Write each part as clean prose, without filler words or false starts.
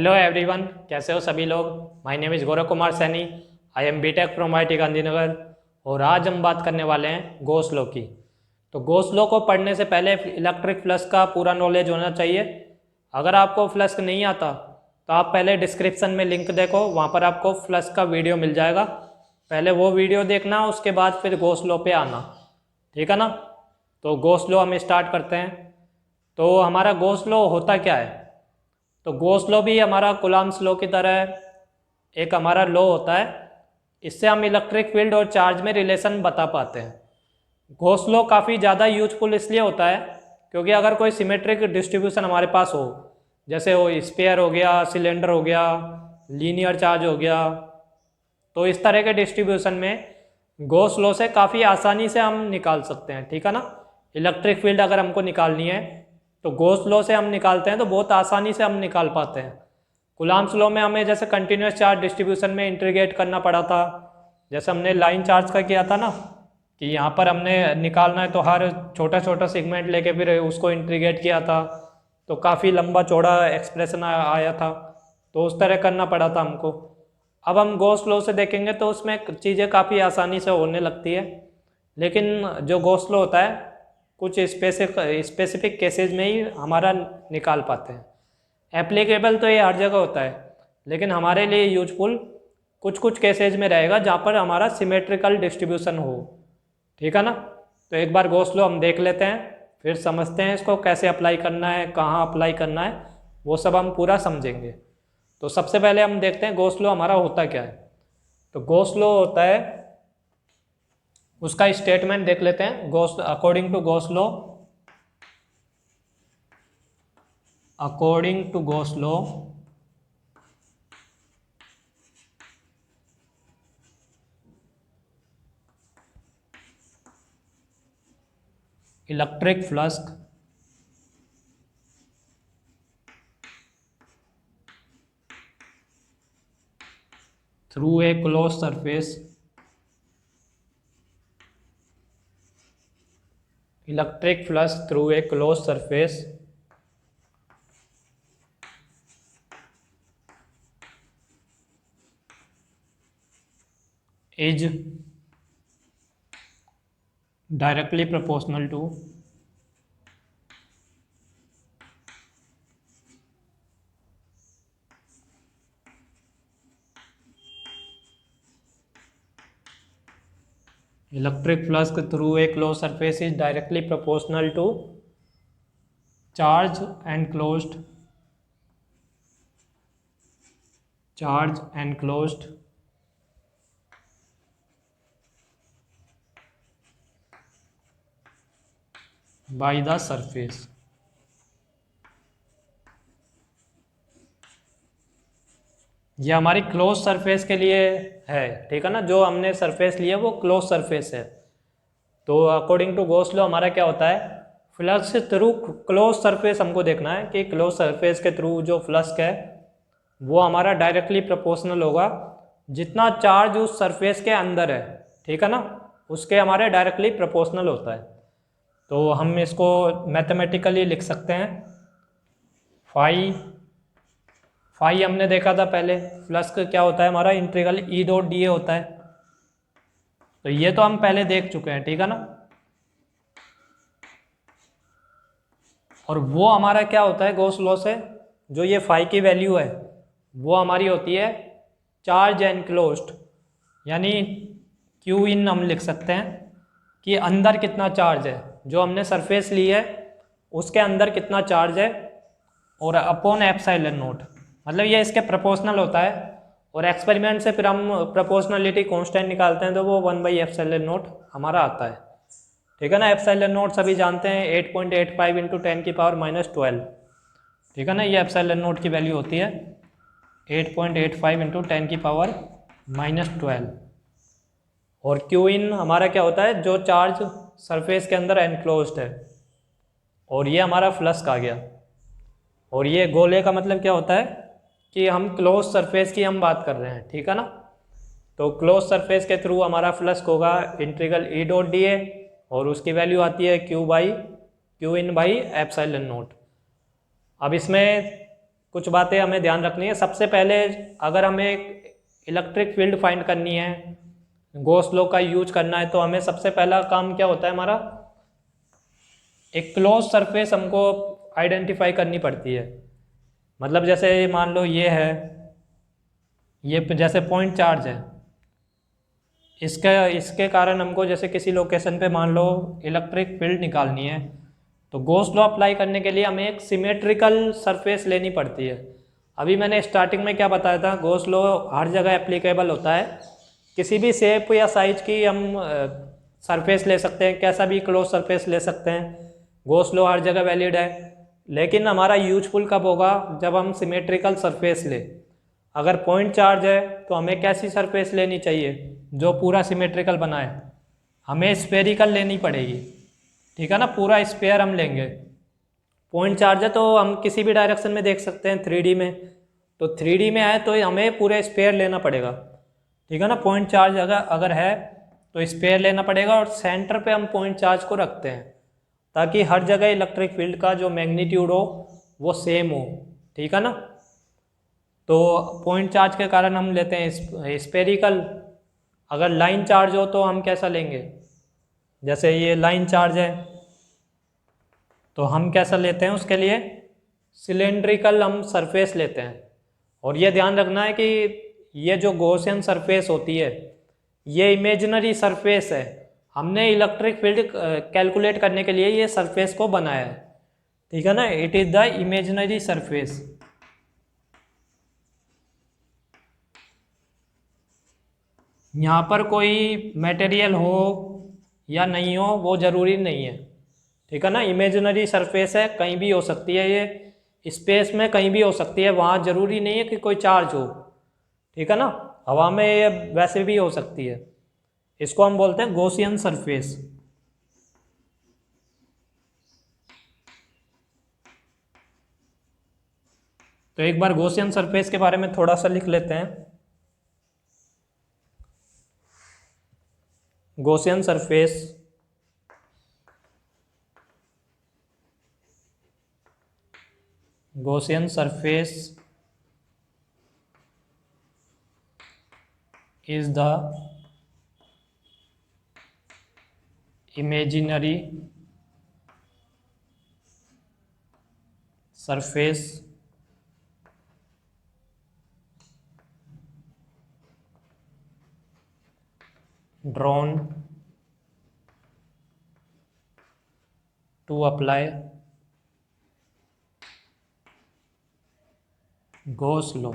Hello everyone, कैसे हो सभी लोग। My name is Gaurav Kumar Saini. I am BTech from IIT Gandhinagar. और आज हम बात करने वाले हैं गॉस लॉ की। तो गॉस लॉ को पढ़ने से पहले इलेक्ट्रिक फ्लक्स का पूरा नॉलेज होना चाहिए। अगर आपको फ्लक्स नहीं आता तो आप पहले डिस्क्रिप्शन में लिंक देखो, वहाँ पर आपको फ्लक्स का वीडियो मिल जाएगा। पहले वो वीडियो देखना, उसके बाद फिर गॉस लॉ पे आना, ठीक है ना। तो गॉस लॉ हम स्टार्ट करते हैं। तो हमारा गॉस लॉ होता क्या है। तो गॉस लॉ भी हमारा कूलम्ब्स लॉ की तरह एक हमारा लॉ होता है। इससे हम इलेक्ट्रिक फील्ड और चार्ज में रिलेशन बता पाते हैं। गॉस लॉ काफ़ी ज़्यादा यूजफुल इसलिए होता है क्योंकि अगर कोई सिमेट्रिक डिस्ट्रीब्यूशन हमारे पास हो, जैसे वो स्फीयर हो गया, सिलेंडर हो गया, लीनियर चार्ज हो गया, तो इस तरह के डिस्ट्रीब्यूशन में गॉस लॉ से काफ़ी आसानी से हम निकाल सकते हैं, ठीक है ना। इलेक्ट्रिक फील्ड अगर हमको निकालनी है तो गॉस लॉ से हम निकालते हैं, तो बहुत आसानी से हम निकाल पाते हैं। कूलम्ब्स लॉ में हमें जैसे कंटिन्यूस चार्ज डिस्ट्रीब्यूशन में इंटीग्रेट करना पड़ा था, जैसे हमने लाइन चार्ज का किया था ना, कि यहाँ पर हमने निकालना है तो हर छोटा छोटा सेगमेंट लेके फिर उसको इंटीग्रेट किया था, तो काफ़ी लंबा चौड़ा एक्सप्रेशन आया था। तो उस तरह करना पड़ा था हमको। अब हम गॉस लॉ से देखेंगे तो उसमें चीज़ें काफ़ी आसानी से होने लगती है। लेकिन जो गॉस लॉ होता है कुछ स्पेसिफिक केसेस में ही हमारा निकाल पाते हैं। एप्लीकेबल तो ये हर जगह होता है, लेकिन हमारे लिए यूजफुल कुछ कुछ केसेज में रहेगा जहाँ पर हमारा सिमेट्रिकल डिस्ट्रीब्यूशन हो, ठीक है ना। तो एक बार गॉस लॉ हम देख लेते हैं, फिर समझते हैं इसको कैसे अप्लाई करना है, कहाँ अप्लाई करना है, वो सब हम पूरा समझेंगे। तो सबसे पहले हम देखते हैं गॉस लॉ हमारा होता क्या है। तो गॉस लॉ होता है, उसका स्टेटमेंट देख लेते हैं। Gauss according to Gauss law, according to Gauss law electric flux through a close surface, electric flux through a close surface is directly proportional to electric flux through a closed surface is directly proportional to charge enclosed by the surface। ये हमारी close surface के लिए है, ठीक है ना। जो हमने सरफेस लिया वो क्लोज सरफेस है। तो अकॉर्डिंग टू गॉस लॉ हमारा क्या होता है, फ्लक्स थ्रू क्लोज सरफेस हमको देखना है कि क्लोज सरफेस के थ्रू जो फ्लक्स है वो हमारा डायरेक्टली प्रोपोर्शनल होगा जितना चार्ज उस सरफेस के अंदर है, ठीक है ना, उसके हमारे डायरेक्टली प्रोपोर्शनल होता है। तो हम इसको मैथमेटिकली लिख सकते हैं। फाई हमने देखा था पहले, फ्लक्स क्या होता है हमारा, इंटीग्रल ई डॉट डी ए होता है। तो ये तो हम पहले देख चुके हैं, ठीक है ना। और वो हमारा क्या होता है गॉस लॉ से, जो ये फाई की वैल्यू है वो हमारी होती है चार्ज एनक्लोज्ड, यानी क्यू इन हम लिख सकते हैं कि अंदर कितना चार्ज है, जो हमने सरफेस ली है उसके अंदर कितना चार्ज है, और अपॉन एप्सिलॉन नॉट, मतलब ये इसके प्रोपोर्शनल होता है। और एक्सपेरिमेंट से फिर हम प्रोपोर्शनलिटी कांस्टेंट निकालते हैं तो वो 1/एप्सिलॉन नॉट हमारा आता है, ठीक है ना। एप्सिलॉन नॉट सभी जानते हैं 8.85 इंटू 10⁻⁻12, ठीक है ना। ये एप्सिलॉन नॉट की वैल्यू होती है 8.85 इंटू 10⁻⁻12। और क्यू इन हमारा क्या होता है, जो चार्ज सरफेस के अंदर एनक्लोज्ड है। और ये हमारा फ्लक्स आ गया। और ये गोले का मतलब क्या होता है कि हम क्लोज सरफेस की हम बात कर रहे हैं, ठीक है ना। तो क्लोज सरफेस के थ्रू हमारा फ्लक्स होगा integral E dot d A, और उसकी वैल्यू आती है Q in by epsilon naught. अब इसमें कुछ बातें हमें ध्यान रखनी है। सबसे पहले अगर हमें इलेक्ट्रिक फील्ड फाइंड करनी है, गॉस लॉ का यूज करना है, तो हमें सबसे पहला काम क्या होता है हमारा, एक क्लोज सरफेस हमको आइडेंटिफाई करनी पड़ती है। मतलब जैसे मान लो ये है, ये जैसे पॉइंट चार्ज है, इसके कारण हमको जैसे किसी लोकेशन पे मान लो इलेक्ट्रिक फील्ड निकालनी है, तो गॉस लॉ अप्लाई करने के लिए हमें एक सिमेट्रिकल सरफेस लेनी पड़ती है। अभी मैंने स्टार्टिंग में क्या बताया था, गॉस लॉ हर जगह एप्लीकेबल होता है। किसी भी शेप या साइज की हम सरफेस ले सकते हैं, कैसा भी क्लोज सरफेस ले सकते हैं, गॉस लॉ हर जगह वैलिड है। लेकिन हमारा यूजफुल कब होगा, जब हम सिमेट्रिकल सरफेस ले। अगर पॉइंट चार्ज है तो हमें कैसी सरफेस लेनी चाहिए, जो पूरा सिमेट्रिकल बनाए, हमें स्फेरिकल लेनी पड़ेगी, ठीक है ना, पूरा स्फेयर हम लेंगे। पॉइंट चार्ज है तो हम किसी भी डायरेक्शन में देख सकते हैं 3D में, तो 3D में है तो हमें पूरे स्फेयर लेना पड़ेगा, ठीक है ना। पॉइंट चार्ज अगर है तो स्फेयर लेना पड़ेगा, और सेंटर पे हम पॉइंट चार्ज को रखते हैं ताकि हर जगह इलेक्ट्रिक फील्ड का जो मैग्नीट्यूड हो वो सेम हो, ठीक है ना। तो पॉइंट चार्ज के कारण हम लेते हैं स्फेरिकल। अगर लाइन चार्ज हो तो हम कैसा लेंगे, जैसे ये लाइन चार्ज है तो हम कैसा लेते हैं, उसके लिए सिलेंड्रिकल हम सरफेस लेते हैं। और ये ध्यान रखना है कि ये जो गॉसियन सरफेस होती है ये इमेजिनरी सरफेस है, हमने इलेक्ट्रिक फील्ड कैलकुलेट करने के लिए ये सरफेस को बनाया है, ठीक है ना। It is the imaginary surface. यहाँ पर कोई मटेरियल हो या नहीं हो वो ज़रूरी नहीं है, ठीक है ना। इमेजिनरी सरफेस है, कहीं भी हो सकती है, ये स्पेस में कहीं भी हो सकती है, वहाँ ज़रूरी नहीं है कि कोई चार्ज हो, ठीक है ना। हवा में ये वैसे भी हो सकती है। इसको हम बोलते हैं गॉसियन सरफेस। तो एक बार गॉसियन सरफेस के बारे में थोड़ा सा लिख लेते हैं। Gaussian surface is the imaginary surface drawn to apply Gauss law.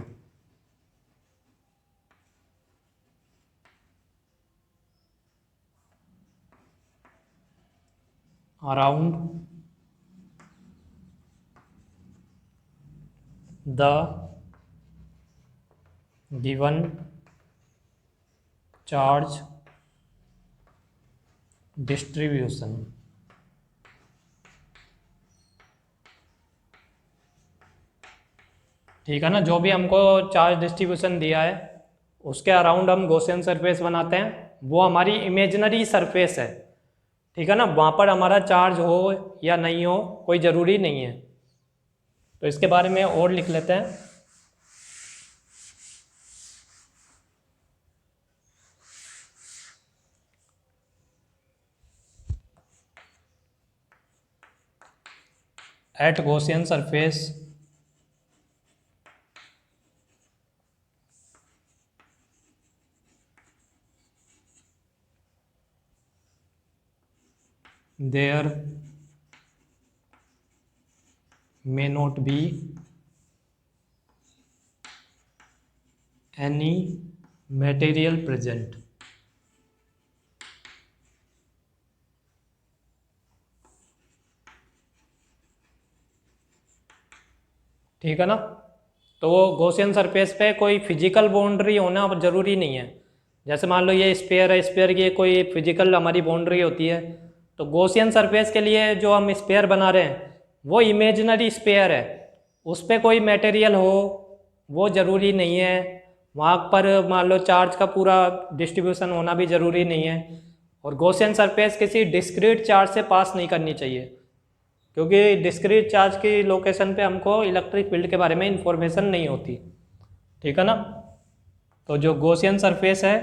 Around the given charge distribution. ठीक है ना, जो भी हमको चार्ज डिस्ट्रीब्यूशन दिया है उसके अराउंड हम गॉसियन सरफेस बनाते हैं, वो हमारी इमेजिनरी सरफेस है, ठीक है ना। वहाँ पर हमारा चार्ज हो या नहीं हो कोई ज़रूरी नहीं है। तो इसके बारे में और लिख लेते हैं। At Gaussian surface there may not be any material present. ठीक है ना। तो गॉसियन सरफेस पे कोई फिजिकल बाउंड्री होना ज़रूरी नहीं है। जैसे मान लो ये स्फीयर है, स्फीयर की कोई फिजिकल हमारी बाउंड्री होती है, तो गॉसियन सरफेस के लिए जो हम स्फीयर बना रहे हैं वो इमेजिनरी स्फीयर है, उस पर कोई मटेरियल हो वो ज़रूरी नहीं है। वहाँ पर मान लो चार्ज का पूरा डिस्ट्रीब्यूशन होना भी ज़रूरी नहीं है। और गॉसियन सरफेस किसी डिस्क्रीट चार्ज से पास नहीं करनी चाहिए, क्योंकि डिस्क्रीट चार्ज की लोकेशन पे हमको इलेक्ट्रिक फील्ड के बारे में इंफॉर्मेशन नहीं होती, ठीक है ना। तो जो गॉसियन सरफेस है,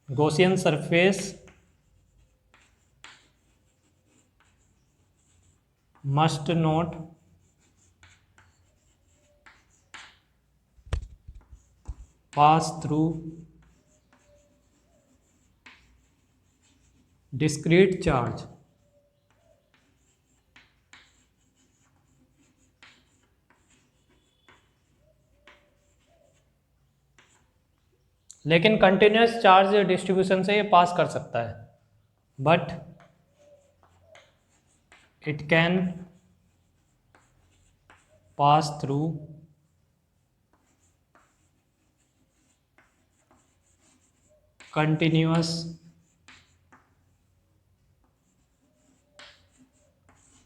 Gaussian surface must not pass through discrete charge. लेकिन कंटिन्यूस चार्ज डिस्ट्रीब्यूशन से ये पास कर सकता है, but it can pass through continuous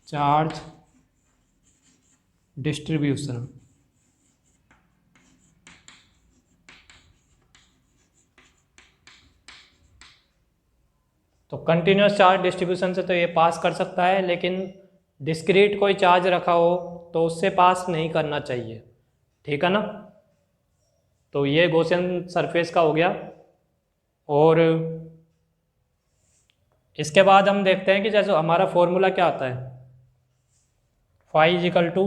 charge distribution. तो कंटिन्यूस चार्ज डिस्ट्रीब्यूशन से तो ये पास कर सकता है, लेकिन डिस्क्रीट कोई चार्ज रखा हो तो उससे पास नहीं करना चाहिए, ठीक है ना। तो ये गॉसियन सरफेस का हो गया। और इसके बाद हम देखते हैं कि जैसे हमारा फॉर्मूला क्या आता है, phi equal to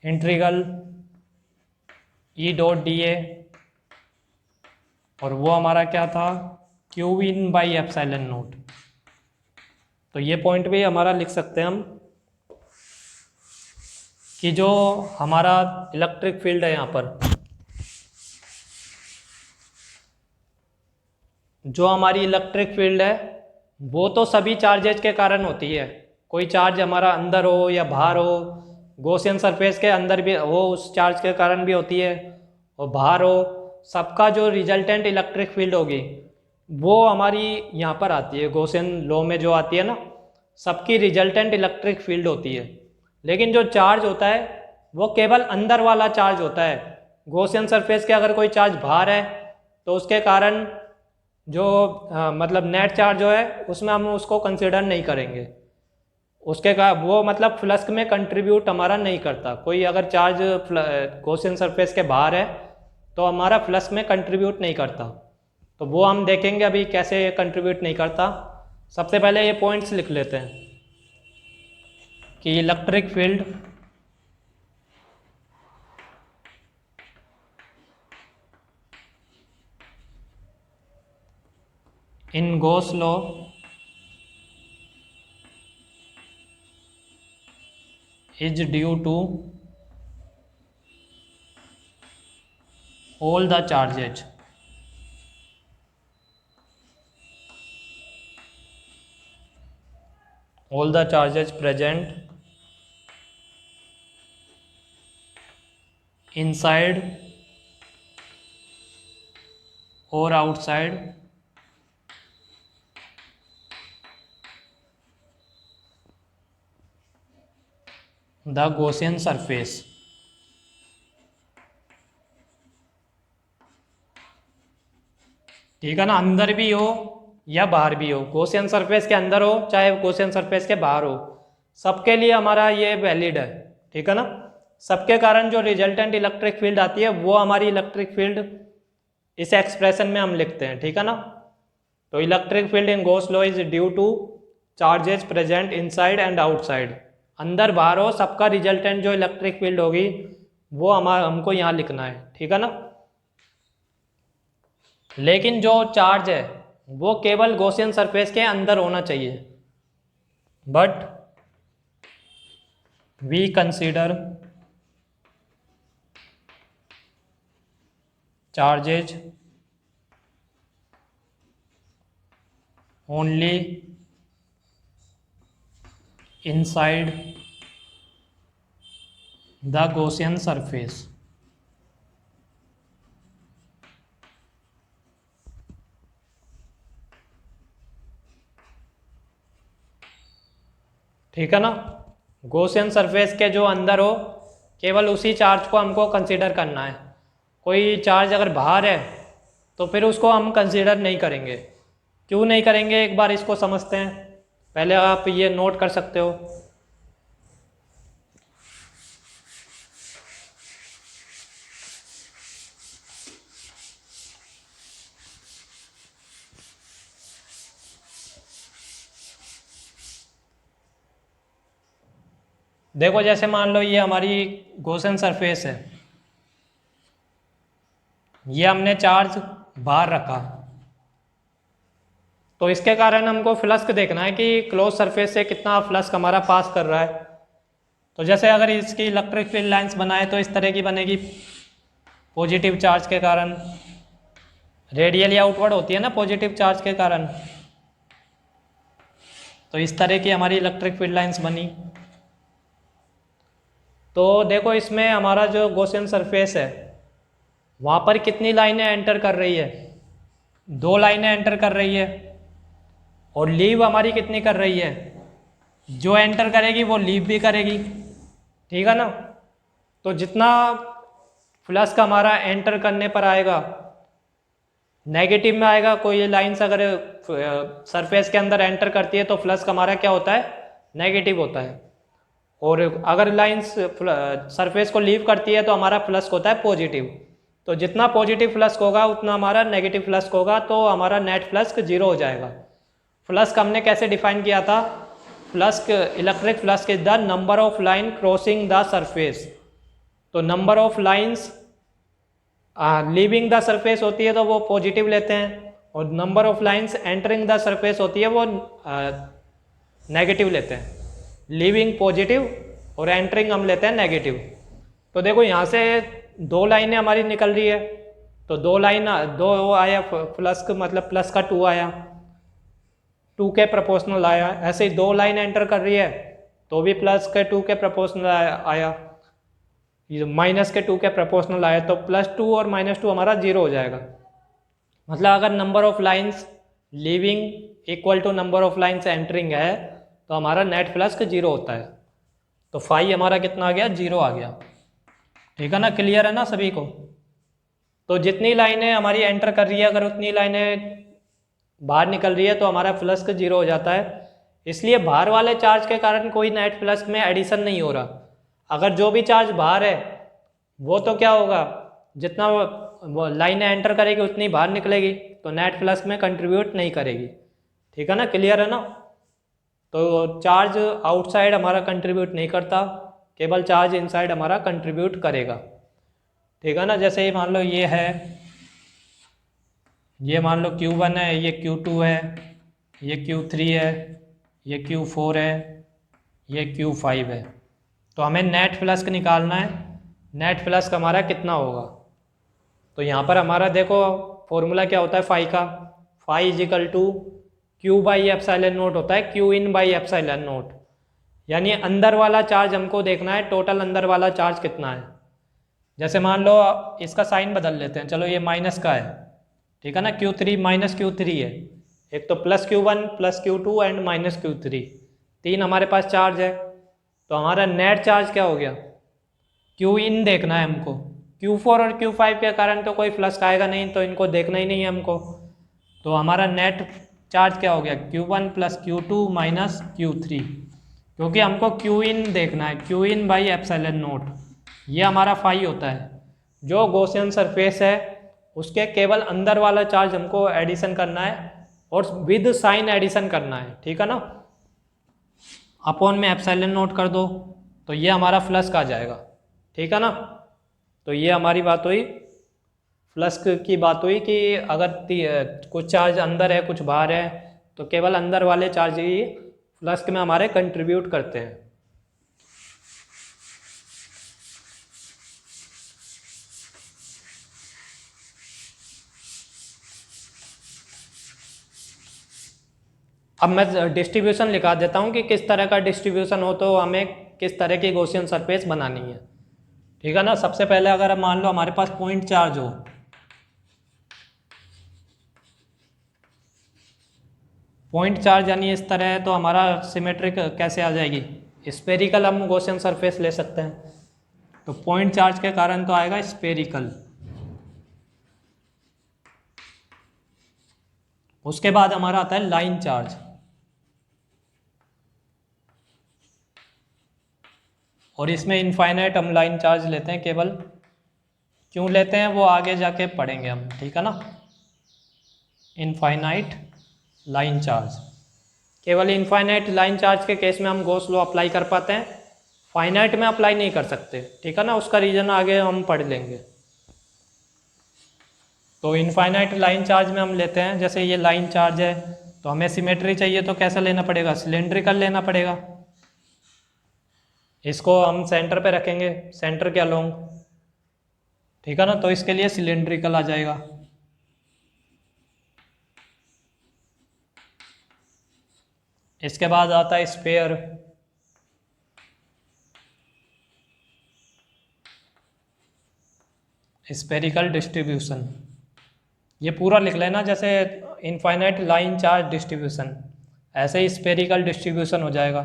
integral E dot d A, और वो हमारा क्या था, Q in by epsilon naught. तो ये पॉइंट भी हमारा लिख सकते हैं हम कि जो हमारा इलेक्ट्रिक फील्ड है यहाँ पर, जो हमारी इलेक्ट्रिक फील्ड है वो तो सभी चार्जेज के कारण होती है। कोई चार्ज हमारा अंदर हो या बाहर हो, गॉसियन सरफेस के अंदर भी हो उस चार्ज के कारण भी होती है, और बाहर हो, सबका जो रिजल्टेंट इलेक्ट्रिक फील्ड होगी वो हमारी यहाँ पर आती है, गॉसियन लॉ में जो आती है ना, सबकी रिजल्टेंट इलेक्ट्रिक फील्ड होती है। लेकिन जो चार्ज होता है वो केवल अंदर वाला चार्ज होता है। गॉसियन सरफेस के अगर कोई चार्ज बाहर है तो उसके कारण जो मतलब नेट चार्ज जो है उसमें हम उसको कंसिडर नहीं करेंगे, उसके का वो मतलब फ्लक्स में कंट्रीब्यूट हमारा नहीं करता। कोई अगर चार्ज गॉसियन सरफेस के बाहर है तो हमारा फ्लक्स में कंट्रीब्यूट नहीं करता, तो वो हम देखेंगे अभी कैसे कंट्रीब्यूट नहीं करता। सबसे पहले ये पॉइंट्स लिख लेते हैं कि electric field in Gauss law is due to all the charges present inside or outside the Gaussian surface। ठीक है ना, अंदर भी हो या बाहर भी हो, गॉसियन सरफेस के अंदर हो चाहे गॉसियन सरफेस के बाहर हो, सबके लिए हमारा ये वैलिड है, ठीक है ना। सबके कारण जो रिजल्टेंट इलेक्ट्रिक फील्ड आती है वो हमारी इलेक्ट्रिक फील्ड इस एक्सप्रेशन में हम लिखते हैं, ठीक है ना। तो electric field in Gauss law is due two charges present inside and outside. अंदर बाहर हो सबका रिजल्टेंट जो इलेक्ट्रिक फील्ड होगी वो हमको यहाँ लिखना है, ठीक है ना। लेकिन जो चार्ज है वो केवल गॉसियन सरफेस के अंदर होना चाहिए, but we consider charges only inside the Gaussian surface। ठीक है ना, गॉसियन सरफेस के जो अंदर हो केवल उसी चार्ज को हमको कंसीडर करना है। कोई चार्ज अगर बाहर है तो फिर उसको हम कंसीडर नहीं करेंगे। क्यों नहीं करेंगे, एक बार इसको समझते हैं। पहले आप ये नोट कर सकते हो। देखो जैसे मान लो ये हमारी गॉसियन सरफेस है, ये हमने चार्ज बाहर रखा, तो इसके कारण हमको फ्लक्स देखना है कि क्लोज सरफेस से कितना फ्लक्स हमारा पास कर रहा है। तो जैसे अगर इसकी इलेक्ट्रिक फील्ड लाइंस बनाए तो इस तरह की बनेगी, पॉजिटिव चार्ज के कारण, रेडियली आउटवर्ड होती है ना पॉजिटिव चार्ज के कारण, तो इस तरह की हमारी इलेक्ट्रिक फील्ड लाइंस बनी। तो देखो इसमें हमारा जो गॉसियन सरफेस है वहाँ पर कितनी लाइनें एंटर कर रही है, 2 लाइनें एंटर कर रही है, और लीव हमारी कितनी कर रही है, जो एंटर करेगी वो लीव भी करेगी, ठीक है ना। तो जितना फ्लक्स हमारा एंटर करने पर आएगा नेगेटिव में आएगा, कोई लाइन्स अगर सरफेस के अंदर एंटर करती है तो फ्लक्स हमारा क्या होता है, नेगेटिव होता है, और अगर लाइन्स सरफेस को लीव करती है तो हमारा फ्लक्स होता है पॉजिटिव। तो जितना पॉजिटिव फ्लक्स होगा उतना हमारा नेगेटिव फ्लक्स होगा, तो हमारा नेट फ्लक्स 0 हो जाएगा। फ्लक्स हमने कैसे डिफाइन किया था, flux electric flux is the number of line crossing the surface. तो number of lines leaving the surface होती है तो वो पॉजिटिव लेते हैं, और number of lines entering the surface होती है वो नेगेटिव लेते हैं। लीविंग पॉजिटिव और एंटरिंग हम लेते हैं नेगेटिव। तो देखो यहाँ से 2 लाइनें हमारी निकल रही है, तो 2 लाइन 2 आया फ्लक्स, मतलब प्लस का 2 आया, 2 के प्रोपोर्शनल आया। ऐसे ही 2 लाइन एंटर कर रही है तो भी प्लस के 2 के प्रोपोर्शनल आया, ये माइनस के 2 के प्रोपोर्शनल आया, तो +2 और -2 हमारा 0 हो जाएगा। मतलब अगर number of lines leaving equal to number of lines entering है तो हमारा नेट फ्लक्स 0 होता है। तो फाई हमारा कितना आ गया, 0 आ गया, ठीक है ना, क्लियर है ना सभी को। तो जितनी लाइनें हमारी एंटर कर रही है अगर उतनी लाइनें बाहर निकल रही है तो हमारा फ्लक्स 0 हो जाता है। इसलिए बाहर वाले चार्ज के कारण कोई नेट फ्लक्स में एडिशन नहीं हो रहा। अगर जो भी चार्ज बाहर है वो तो क्या होगा, जितना वो लाइनें एंटर करेगी उतनी बाहर निकलेगी, तो नेट फ्लक्स में कंट्रीब्यूट नहीं करेगी, ठीक है ना, क्लियर है ना। तो चार्ज आउटसाइड हमारा कंट्रीब्यूट नहीं करता, केवल चार्ज इनसाइड हमारा कंट्रीब्यूट करेगा, ठीक है ना। जैसे ही मान लो ये है, ये मान लो Q1 है, ये Q2 है, ये Q3 है, ये Q4 है, ये Q5 है। तो हमें नेट फ्लक्स निकालना है, नेट फ्लक्स हमारा कितना होगा। तो यहाँ पर हमारा देखो फॉर्मूला क्या होता है फाई का, फाई इजिकल टू Q/ε0 होता है, Q in/ε0, यानी अंदर वाला चार्ज हमको देखना है, टोटल अंदर वाला चार्ज कितना है। जैसे मान लो इसका साइन बदल लेते हैं, चलो ये माइनस का है, ठीक है ना, Q3 -Q3 है, एक तो +Q1 +Q2 एंड -Q3, 3 हमारे पास चार्ज है। तो हमारा नेट चार्ज क्या हो गया, Q in देखना है हमको, Q4 और Q5 के कारण तो कोई फ्लक्स आएगा नहीं, तो इनको देखना ही नहीं है हमको। तो हमारा नेट चार्ज क्या हो गया, Q1 + Q2 - Q3, क्योंकि हमको Q in देखना है, Q in/ε0, ये हमारा फाई होता है। जो गॉसियन सरफेस है उसके केवल अंदर वाला चार्ज हमको एडिशन करना है, और विद साइन एडिशन करना है, ठीक है ना। अपॉन में ε0 कर दो तो ये हमारा फ्लक्स आ जाएगा, ठीक है ना। तो ये हमारी बात हुई, फ्लक्स की बात हुई कि अगर कुछ चार्ज अंदर है कुछ बाहर है तो केवल अंदर वाले चार्ज ही फ्लक्स में हमारे कंट्रीब्यूट करते हैं। अब मैं डिस्ट्रीब्यूशन लिखा देता हूँ कि किस तरह का डिस्ट्रीब्यूशन हो तो हमें किस तरह की गॉसियन सरफेस बनानी है, ठीक है ना। सबसे पहले अगर मान लो हमारे पास पॉइंट चार्ज हो, पॉइंट चार्ज यानी इस तरह है, तो हमारा सिमेट्रिक कैसे आ जाएगी, स्फेरिकल हम गॉसियन सरफेस ले सकते हैं। तो पॉइंट चार्ज के कारण तो आएगा स्फेरिकल। उसके बाद हमारा आता है लाइन चार्ज। और इसमें इनफाइनाइट हम लाइन चार्ज लेते हैं केवल। क्यों लेते हैं वो आगे जाके पढ़ेंगे हम, ठीक है ना। इनफाइनाइट लाइन चार्ज, केवल इनफाइनाइट लाइन चार्ज के केस में हम गॉस लॉ अप्लाई कर पाते हैं, फाइनाइट में अप्लाई नहीं कर सकते, ठीक है ना। उसका रीजन आगे हम पढ़ लेंगे। तो इनफाइनाइट लाइन चार्ज में हम लेते हैं, जैसे ये लाइन चार्ज है तो हमें सिमेट्री चाहिए तो कैसा लेना पड़ेगा, सिलेंड्रिकल लेना पड़ेगा। इसको हम सेंटर पे रखेंगे, सेंटर के अलोंग, ठीक है ना, तो इसके लिए सिलेंड्रिकल आ जाएगा। इसके बाद आता है स्फीयर, स्फेरिकल डिस्ट्रीब्यूशन। ये पूरा लिख लेना, जैसे इनफाइनाइट लाइन चार्ज डिस्ट्रीब्यूशन, ऐसे ही स्फेरिकल डिस्ट्रीब्यूशन हो जाएगा।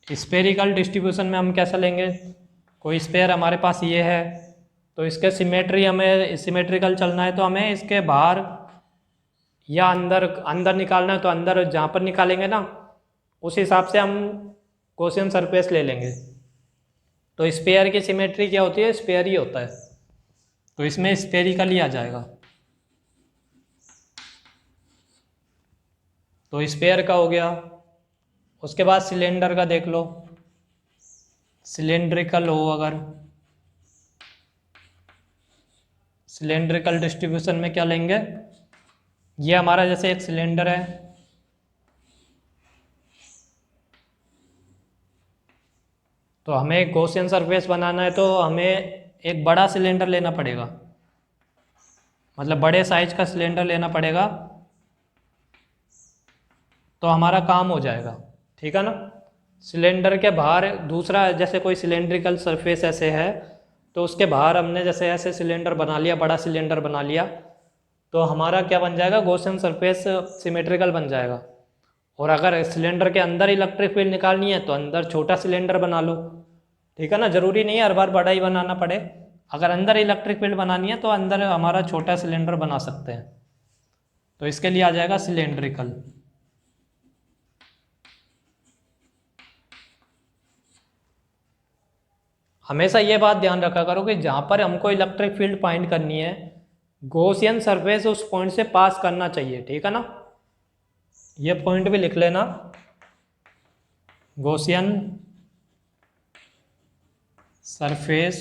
स्फेरिकल डिस्ट्रीब्यूशन में हम कैसा लेंगे, कोई स्फेयर हमारे पास ये है तो इसके सिमेट्री, हमें सिमेट्रिकल चलना है तो हमें इसके बाहर या अंदर, अंदर निकालना है तो अंदर जहाँ पर निकालेंगे ना उस हिसाब से हम गॉसियन सरफेस ले लेंगे। तो स्फेयर की सिमेट्री क्या होती है, स्फेयर ही होता है, तो इसमें स्फेरिकल ही आ जाएगा। तो स्फेयर का हो गया। उसके बाद सिलेंडर का देख लो, सिलेंड्रिकल हो अगर, सिलेंड्रिकल डिस्ट्रीब्यूशन में क्या लेंगे, ये हमारा जैसे एक सिलेंडर है, तो हमें एक गॉसियन सरफेस बनाना है तो हमें एक बड़ा सिलेंडर लेना पड़ेगा, मतलब बड़े साइज का सिलेंडर लेना पड़ेगा तो हमारा काम हो जाएगा, ठीक है ना। सिलेंडर के बाहर दूसरा, जैसे कोई सिलेंड्रिकल सरफेस ऐसे है तो उसके बाहर हमने जैसे ऐसे सिलेंडर बना लिया, बड़ा सिलेंडर बना लिया, तो हमारा क्या बन जाएगा, गॉसियन सरफेस सिमेट्रिकल बन जाएगा। और अगर सिलेंडर के अंदर इलेक्ट्रिक फील्ड निकालनी है तो अंदर छोटा सिलेंडर बना लो, ठीक है ना, ज़रूरी नहीं है हर बार बड़ा ही बनाना पड़े। अगर अंदर इलेक्ट्रिक फील्ड बनानी है तो अंदर हमारा छोटा सिलेंडर बना सकते हैं, तो इसके लिए आ जाएगा सिलेंड्रिकल। हमेशा ये बात ध्यान रखा करो कि जहाँ पर हमको इलेक्ट्रिक फील्ड फाइंड करनी है गॉसियन सरफेस उस पॉइंट से पास करना चाहिए, ठीक है ना। ये पॉइंट भी लिख लेना, Gaussian surface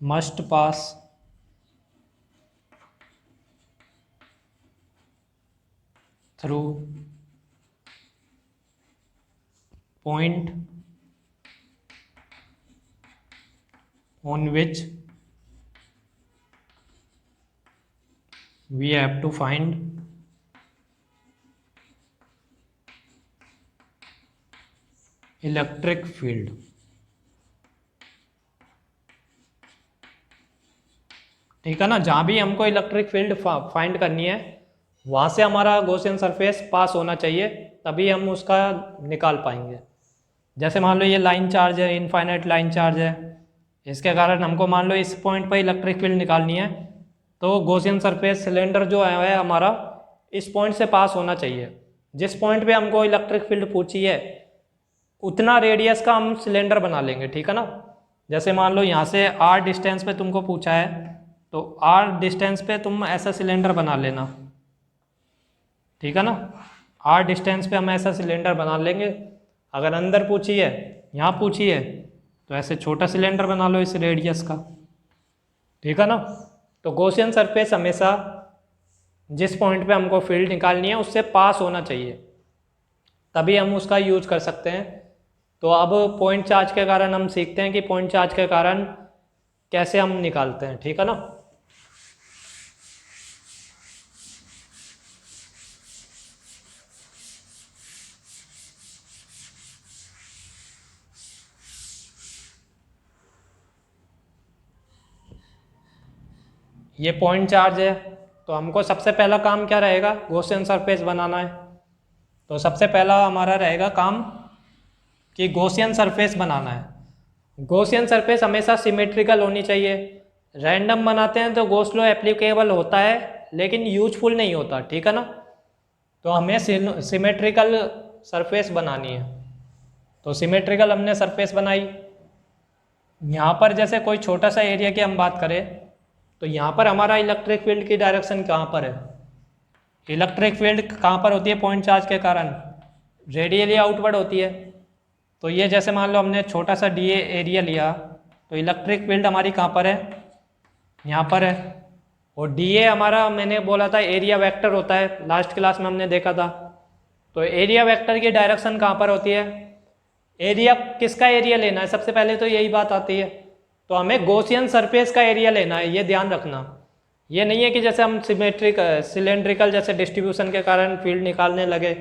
must pass through point on which we have to find electric field. ठीक है ना, जहाँ भी हमको इलेक्ट्रिक फील्ड फाइंड करनी है वहाँ से हमारा गॉसियन सरफेस पास होना चाहिए, तभी हम उसका निकाल पाएंगे। जैसे मान लो ये लाइन चार्ज है, इनफाइनाइट लाइन चार्ज है, इसके कारण हमको मान लो इस पॉइंट पर इलेक्ट्रिक फील्ड निकालनी है तो गॉसियन सरफेस सिलेंडर जो है हमारा इस पॉइंट से पास होना चाहिए। जिस पॉइंट पे हमको इलेक्ट्रिक फील्ड पूछी है उतना रेडियस का हम सिलेंडर बना लेंगे, ठीक है ना। जैसे मान लो यहाँ से r डिस्टेंस पे तुमको पूछा है तो r डिस्टेंस पे तुम ऐसा सिलेंडर बना लेना, ठीक है ना। r डिस्टेंस पे हम ऐसा सिलेंडर बना लेंगे। अगर अंदर पूछी है, यहाँ पूछी है, तो ऐसे छोटा सिलेंडर बना लो इस रेडियस का, ठीक है ना। तो गॉसियन सरफेस हमेशा जिस पॉइंट पे हमको फील्ड निकालनी है उससे पास होना चाहिए, तभी हम उसका यूज कर सकते हैं। तो अब पॉइंट चार्ज के कारण हम सीखते हैं कि पॉइंट चार्ज के कारण कैसे हम निकालते हैं, ठीक है ना। ये पॉइंट चार्ज है तो हमको सबसे पहला काम क्या रहेगा, गॉसियन सरफेस बनाना है। तो सबसे पहला हमारा रहेगा काम कि गॉसियन सरफेस बनाना है। गॉसियन सरफेस हमेशा सिमेट्रिकल होनी चाहिए। रैंडम बनाते हैं तो गॉस लॉ एप्लीकेबल होता है लेकिन यूजफुल नहीं होता, ठीक है ना। तो हमें सिमेट्रिकल सरफेस बनानी है। तो सिमेट्रिकल हमने सरफेस बनाई। यहाँ पर जैसे कोई छोटा सा एरिया की हम बात करें तो यहाँ पर हमारा इलेक्ट्रिक फील्ड की डायरेक्शन कहाँ पर है? इलेक्ट्रिक फील्ड कहाँ पर होती है? पॉइंट चार्ज के कारण रेडियली आउटवर्ड होती है। तो ये जैसे मान लो हमने छोटा सा डी एरिया लिया, तो इलेक्ट्रिक फील्ड हमारी कहाँ पर है? यहाँ पर है। और डी ए हमारा, मैंने बोला था एरिया वेक्टर होता है, लास्ट क्लास में हमने देखा था। तो एरिया वेक्टर की डायरेक्शन कहाँ पर होती है? एरिया किसका एरिया लेना है? सबसे पहले तो यही बात आती है। तो हमें गॉसियन सरफेस का एरिया लेना है, ये ध्यान रखना। ये नहीं है कि जैसे हम सिलेंड्रिकल जैसे डिस्ट्रीब्यूशन के कारण फील्ड निकालने लगे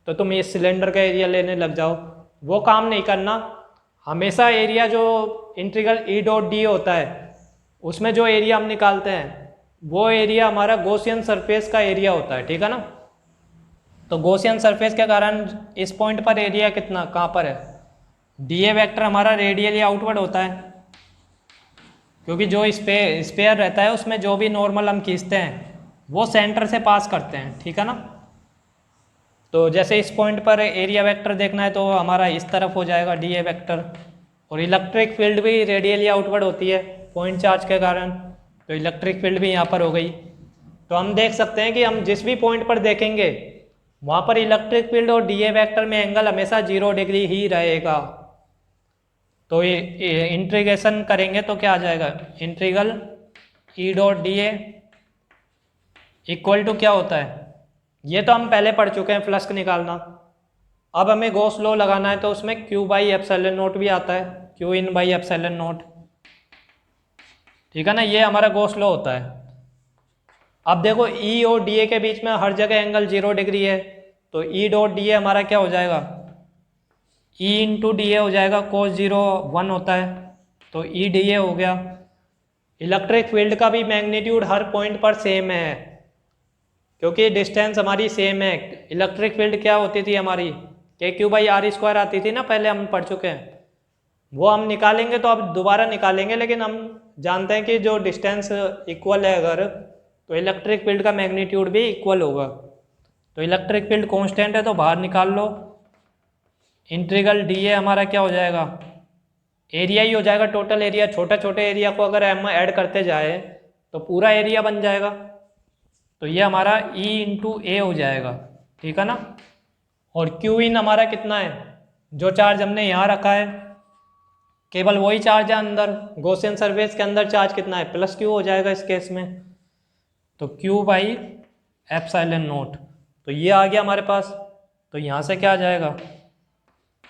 तो तुम ये सिलेंडर का एरिया लेने लग जाओ, वो काम नहीं करना। हमेशा एरिया जो इंटीग्रल ई डॉट डी होता है उसमें जो एरिया हम निकालते हैं वो एरिया हमारा गॉसियन सरफेस का एरिया होता है, ठीक है ना। तो गॉसियन सरफेस के कारण इस पॉइंट पर एरिया कितना, कहाँ पर है? डी ए वेक्टर हमारा रेडियली आउटवर्ड होता है, क्योंकि जो स्पेयर रहता है उसमें जो भी नॉर्मल हम खींचते हैं वो सेंटर से पास करते हैं, ठीक है ना। तो जैसे इस पॉइंट पर एरिया वेक्टर देखना है तो हमारा इस तरफ हो जाएगा डी ए वेक्टर। और इलेक्ट्रिक फील्ड भी रेडियली आउटवर्ड होती है पॉइंट चार्ज के कारण, तो इलेक्ट्रिक फील्ड भी यहाँ पर हो गई। तो हम देख सकते हैं कि हम जिस भी पॉइंट पर देखेंगे वहाँ पर इलेक्ट्रिक फील्ड और डी ए वेक्टर में एंगल हमेशा 0 डिग्री ही रहेगा। तो ये इंटीग्रेशन करेंगे तो क्या आ जाएगा? Integral E dot d A equal to क्या होता है? ये तो हम पहले पढ़ चुके हैं, फ्लक्स निकालना। अब हमें गॉस लॉ लगाना है तो उसमें Q बाई एप्सिलॉन नोट भी आता है, Q in by epsilon note, ठीक है ना। ये हमारा गॉस लॉ होता है। अब देखो E और डी ए के बीच में हर जगह एंगल 0 डिग्री है, तो E डॉट डी ए हमारा क्या हो जाएगा? E इंटू डी ए हो जाएगा, cos 0 1 होता है, तो E डी ए हो गया। इलेक्ट्रिक फील्ड का भी मैग्नीट्यूड हर पॉइंट पर सेम है, क्योंकि डिस्टेंस हमारी सेम है। इलेक्ट्रिक फील्ड क्या होती थी हमारी? के क्यू बाई आर स्क्वायर आती थी ना, पहले हम पढ़ चुके हैं। वो हम निकालेंगे तो अब दोबारा निकालेंगे, लेकिन हम जानते हैं कि जो डिस्टेंस इक्वल है अगर, तो इलेक्ट्रिक फील्ड का मैग्नीट्यूड भी इक्वल होगा। तो इलेक्ट्रिक फील्ड कांस्टेंट है तो बाहर निकाल लो। इंटीग्रल डी ए हमारा क्या हो जाएगा? एरिया ही हो जाएगा, टोटल एरिया। छोटे छोटे एरिया को अगर हम ऐड करते जाए तो पूरा एरिया बन जाएगा। तो ये हमारा E इंटू ए हो जाएगा, ठीक है ना। और Q इन हमारा कितना है? जो चार्ज हमने यहाँ रखा है केवल वही चार्ज है अंदर। गॉसियन सरफेस के अंदर चार्ज कितना है? प्लस Q हो जाएगा इस केस में। तो Q बाई एप्सिलॉन नोट, तो ये आ गया हमारे पास। तो यहाँ से क्या आ जाएगा?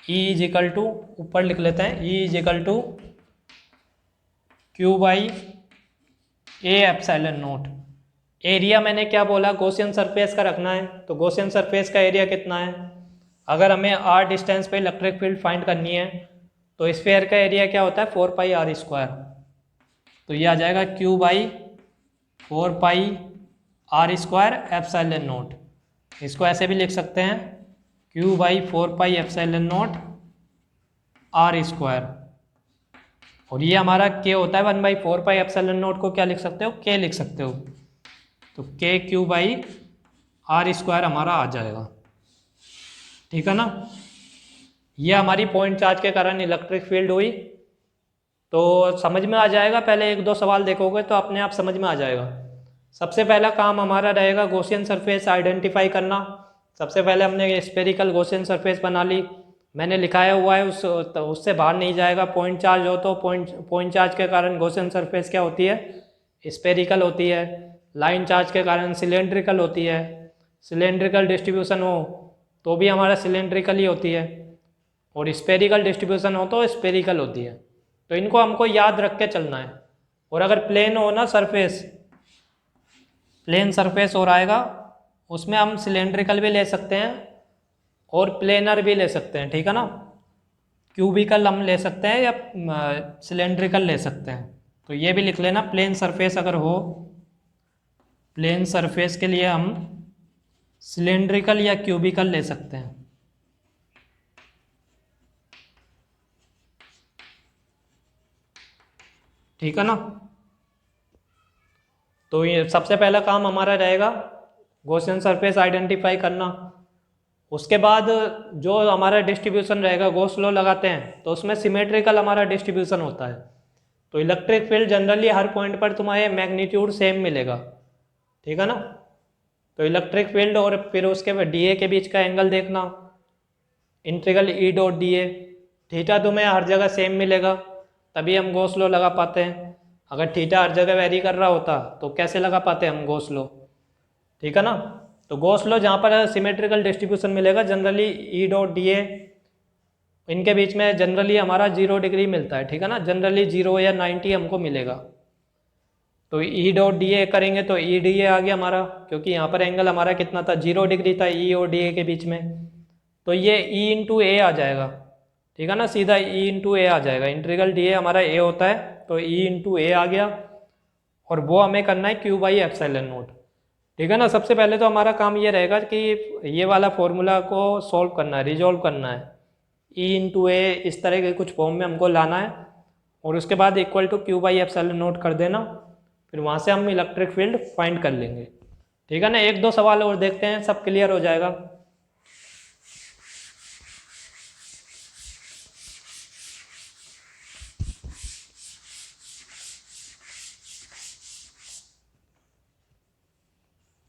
E इज इक्वल टू, ऊपर लिख लेते हैं, E is equal to Q by A epsilon naught. Area मैंने क्या बोला? गॉसियन सरफेस का रखना है, तो गॉसियन सरफेस का एरिया कितना है? अगर हमें r डिस्टेंस पे इलेक्ट्रिक फील्ड फाइंड करनी है तो स्फीयर का एरिया क्या होता है? 4 पाई आर स्क्वायर। तो ये आ जाएगा Q by 4 pi R square epsilon naught. इसको ऐसे भी लिख सकते हैं, Q by 4 pi epsilon naught R square. और ये हमारा K होता है 1 बाई 4 पाई एप्सिलॉन नोट को क्या लिख सकते हो? K लिख सकते हो। तो के क्यू बाई आर स्क्वायर हमारा आ जाएगा, ठीक है ना। ये हमारी पॉइंट चार्ज के कारण इलेक्ट्रिक फील्ड हुई। तो समझ में आ जाएगा, पहले एक दो सवाल देखोगे तो अपने आप समझ में आ जाएगा। सबसे पहला काम हमारा रहेगा गॉसियन सरफेस आइडेंटिफाई करना। सबसे पहले हमने स्फेरिकल गॉसियन सरफेस बना ली, मैंने लिखाया हुआ है, उससे बाहर नहीं जाएगा। पॉइंट चार्ज हो तो पॉइंट चार्ज के कारण गॉसियन सरफेस क्या होती है? स्फेरिकल होती है। लाइन चार्ज के कारण सिलेंड्रिकल होती है। सिलेंड्रिकल डिस्ट्रीब्यूशन हो तो भी हमारा सिलेंड्रिकल ही होती है, और स्फेरिकल डिस्ट्रीब्यूशन हो तो स्फेरिकल होती है। तो इनको हमको याद रख के चलना है। और अगर प्लेन हो ना सरफेस, प्लेन सरफेस हो रहेगा, उसमें हम सिलेंड्रिकल भी ले सकते हैं और प्लेनर भी ले सकते हैं, ठीक है ना। क्यूबिकल हम ले सकते हैं या सिलेंड्रिकल ले सकते हैं। तो ये भी लिख लेना, प्लेन सरफेस अगर हो, प्लेन सरफेस के लिए हम सिलेंड्रिकल या क्यूबिकल ले सकते हैं। ठीक है ना। तो ये सबसे पहला काम हमारा रहेगा गॉसियन सरफेस आइडेंटिफाई करना। उसके बाद जो हमारा डिस्ट्रीब्यूशन रहेगा, गॉस लॉ लगाते हैं तो उसमें सिमेट्रिकल हमारा डिस्ट्रीब्यूशन होता है। तो इलेक्ट्रिक फील्ड जनरली हर पॉइंट पर तुम्हें मैग्नीट्यूड सेम मिलेगा, ठीक है ना। तो इलेक्ट्रिक फील्ड और फिर उसके बाद डी ए के बीच का एंगल देखना, इंटीग्रल ई डॉट डी ए, थीटा तुम्हें हर जगह सेम मिलेगा, तभी हम गॉस लॉ लगा पाते हैं। अगर थीटा हर जगह वेरी कर रहा होता तो कैसे लगा पाते हम गॉस लॉ, ठीक है ना। तो गॉस लॉ जहाँ पर सिमेट्रिकल डिस्ट्रीब्यूशन मिलेगा, जनरली ई डॉट डी ए, इनके बीच में जनरली हमारा 0 डिग्री मिलता है, ठीक है ना। जनरली 0 या 90 हमको मिलेगा। तो ई डॉट डी ए करेंगे तो ई डी ए आ गया हमारा, क्योंकि यहाँ पर एंगल हमारा कितना था, 0 डिग्री था ई और डी ए के बीच में। तो ये ई इंटू ए आ जाएगा, ठीक है ना, सीधा ई इंटू ए आ जाएगा। इंटीग्रल डी ए हमारा ए होता है, तो ई इंटू ए आ गया, और वो हमें करना है क्यू बाई एप्सिलॉन नॉट, ठीक है ना। सबसे पहले तो हमारा काम ये रहेगा कि ये वाला फॉर्मूला को सॉल्व करना है, रिजॉल्व करना है। ई इंटू ए इस तरह के कुछ फॉर्म में हमको लाना है, और उसके बाद equal to Q by epsilon naught कर देना, फिर वहाँ से हम इलेक्ट्रिक फील्ड फाइंड कर लेंगे, ठीक है ना। एक दो सवाल और देखते हैं, सब क्लियर हो जाएगा।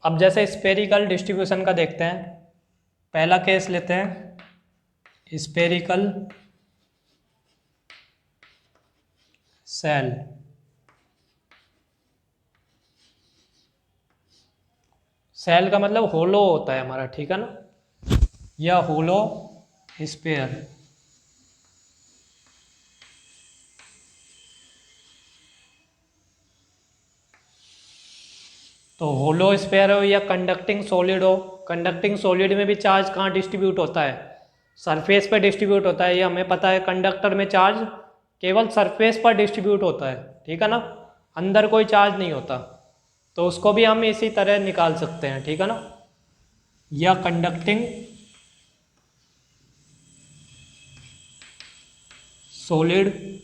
अब जैसे स्फेरिकल डिस्ट्रीब्यूशन का देखते हैं, पहला केस लेते हैं, स्फेरिकल सेल। सेल का मतलब होलो होता है हमारा, ठीक है ना, या होलो स्फेयर। तो होलो स्फेयर हो या कंडक्टिंग सॉलिड हो, कंडक्टिंग सॉलिड में भी चार्ज कहाँ डिस्ट्रीब्यूट होता है, सरफेस पर डिस्ट्रीब्यूट होता है, ये हमें पता है। कंडक्टर में चार्ज केवल सरफेस पर डिस्ट्रीब्यूट होता है, ठीक है ना, अंदर कोई चार्ज नहीं होता। तो उसको भी हम इसी तरह निकाल सकते हैं, ठीक है ना, या कंडक्टिंग सॉलिड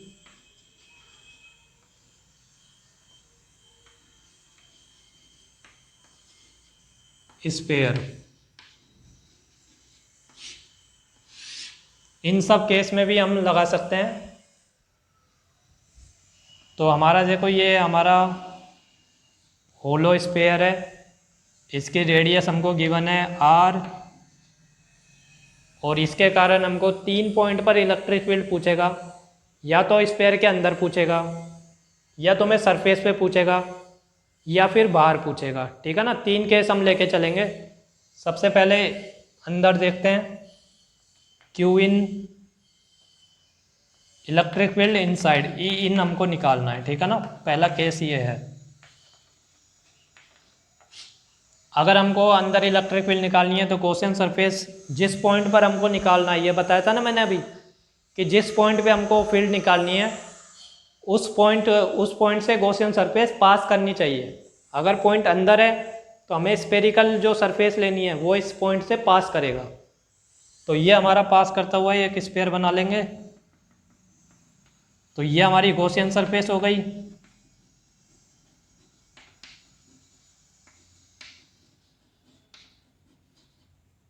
स्फेयर। इन सब केस में भी हम लगा सकते हैं। तो हमारा देखो, ये हमारा होलो स्फेयर है, इसकी रेडियस हमको गिवन है r, और इसके कारण हमको 3 पॉइंट पर इलेक्ट्रिक फील्ड पूछेगा, या तो स्फेयर के अंदर पूछेगा, या तुम्हें सरफेस पे पूछेगा, या फिर बाहर पूछेगा, ठीक है ना। 3 केस हम लेके चलेंगे। सबसे पहले अंदर देखते हैं, q in electric field inside, E in हमको निकालना है, ठीक है ना। पहला केस ये है। अगर हमको अंदर इलेक्ट्रिक फील्ड निकालनी है तो गॉसियन सरफेस जिस पॉइंट पर हमको निकालना है, ये बताया था ना मैंने अभी, कि जिस पॉइंट पे हमको फील्ड निकालनी है उस पॉइंट से गॉसियन सरफेस पास करनी चाहिए। अगर पॉइंट अंदर है तो हमें स्फेरिकल जो सरफेस लेनी है वो इस पॉइंट से पास करेगा। तो ये हमारा पास करता हुआ एक स्फेयर बना लेंगे। तो ये हमारी गॉसियन सरफेस हो गई।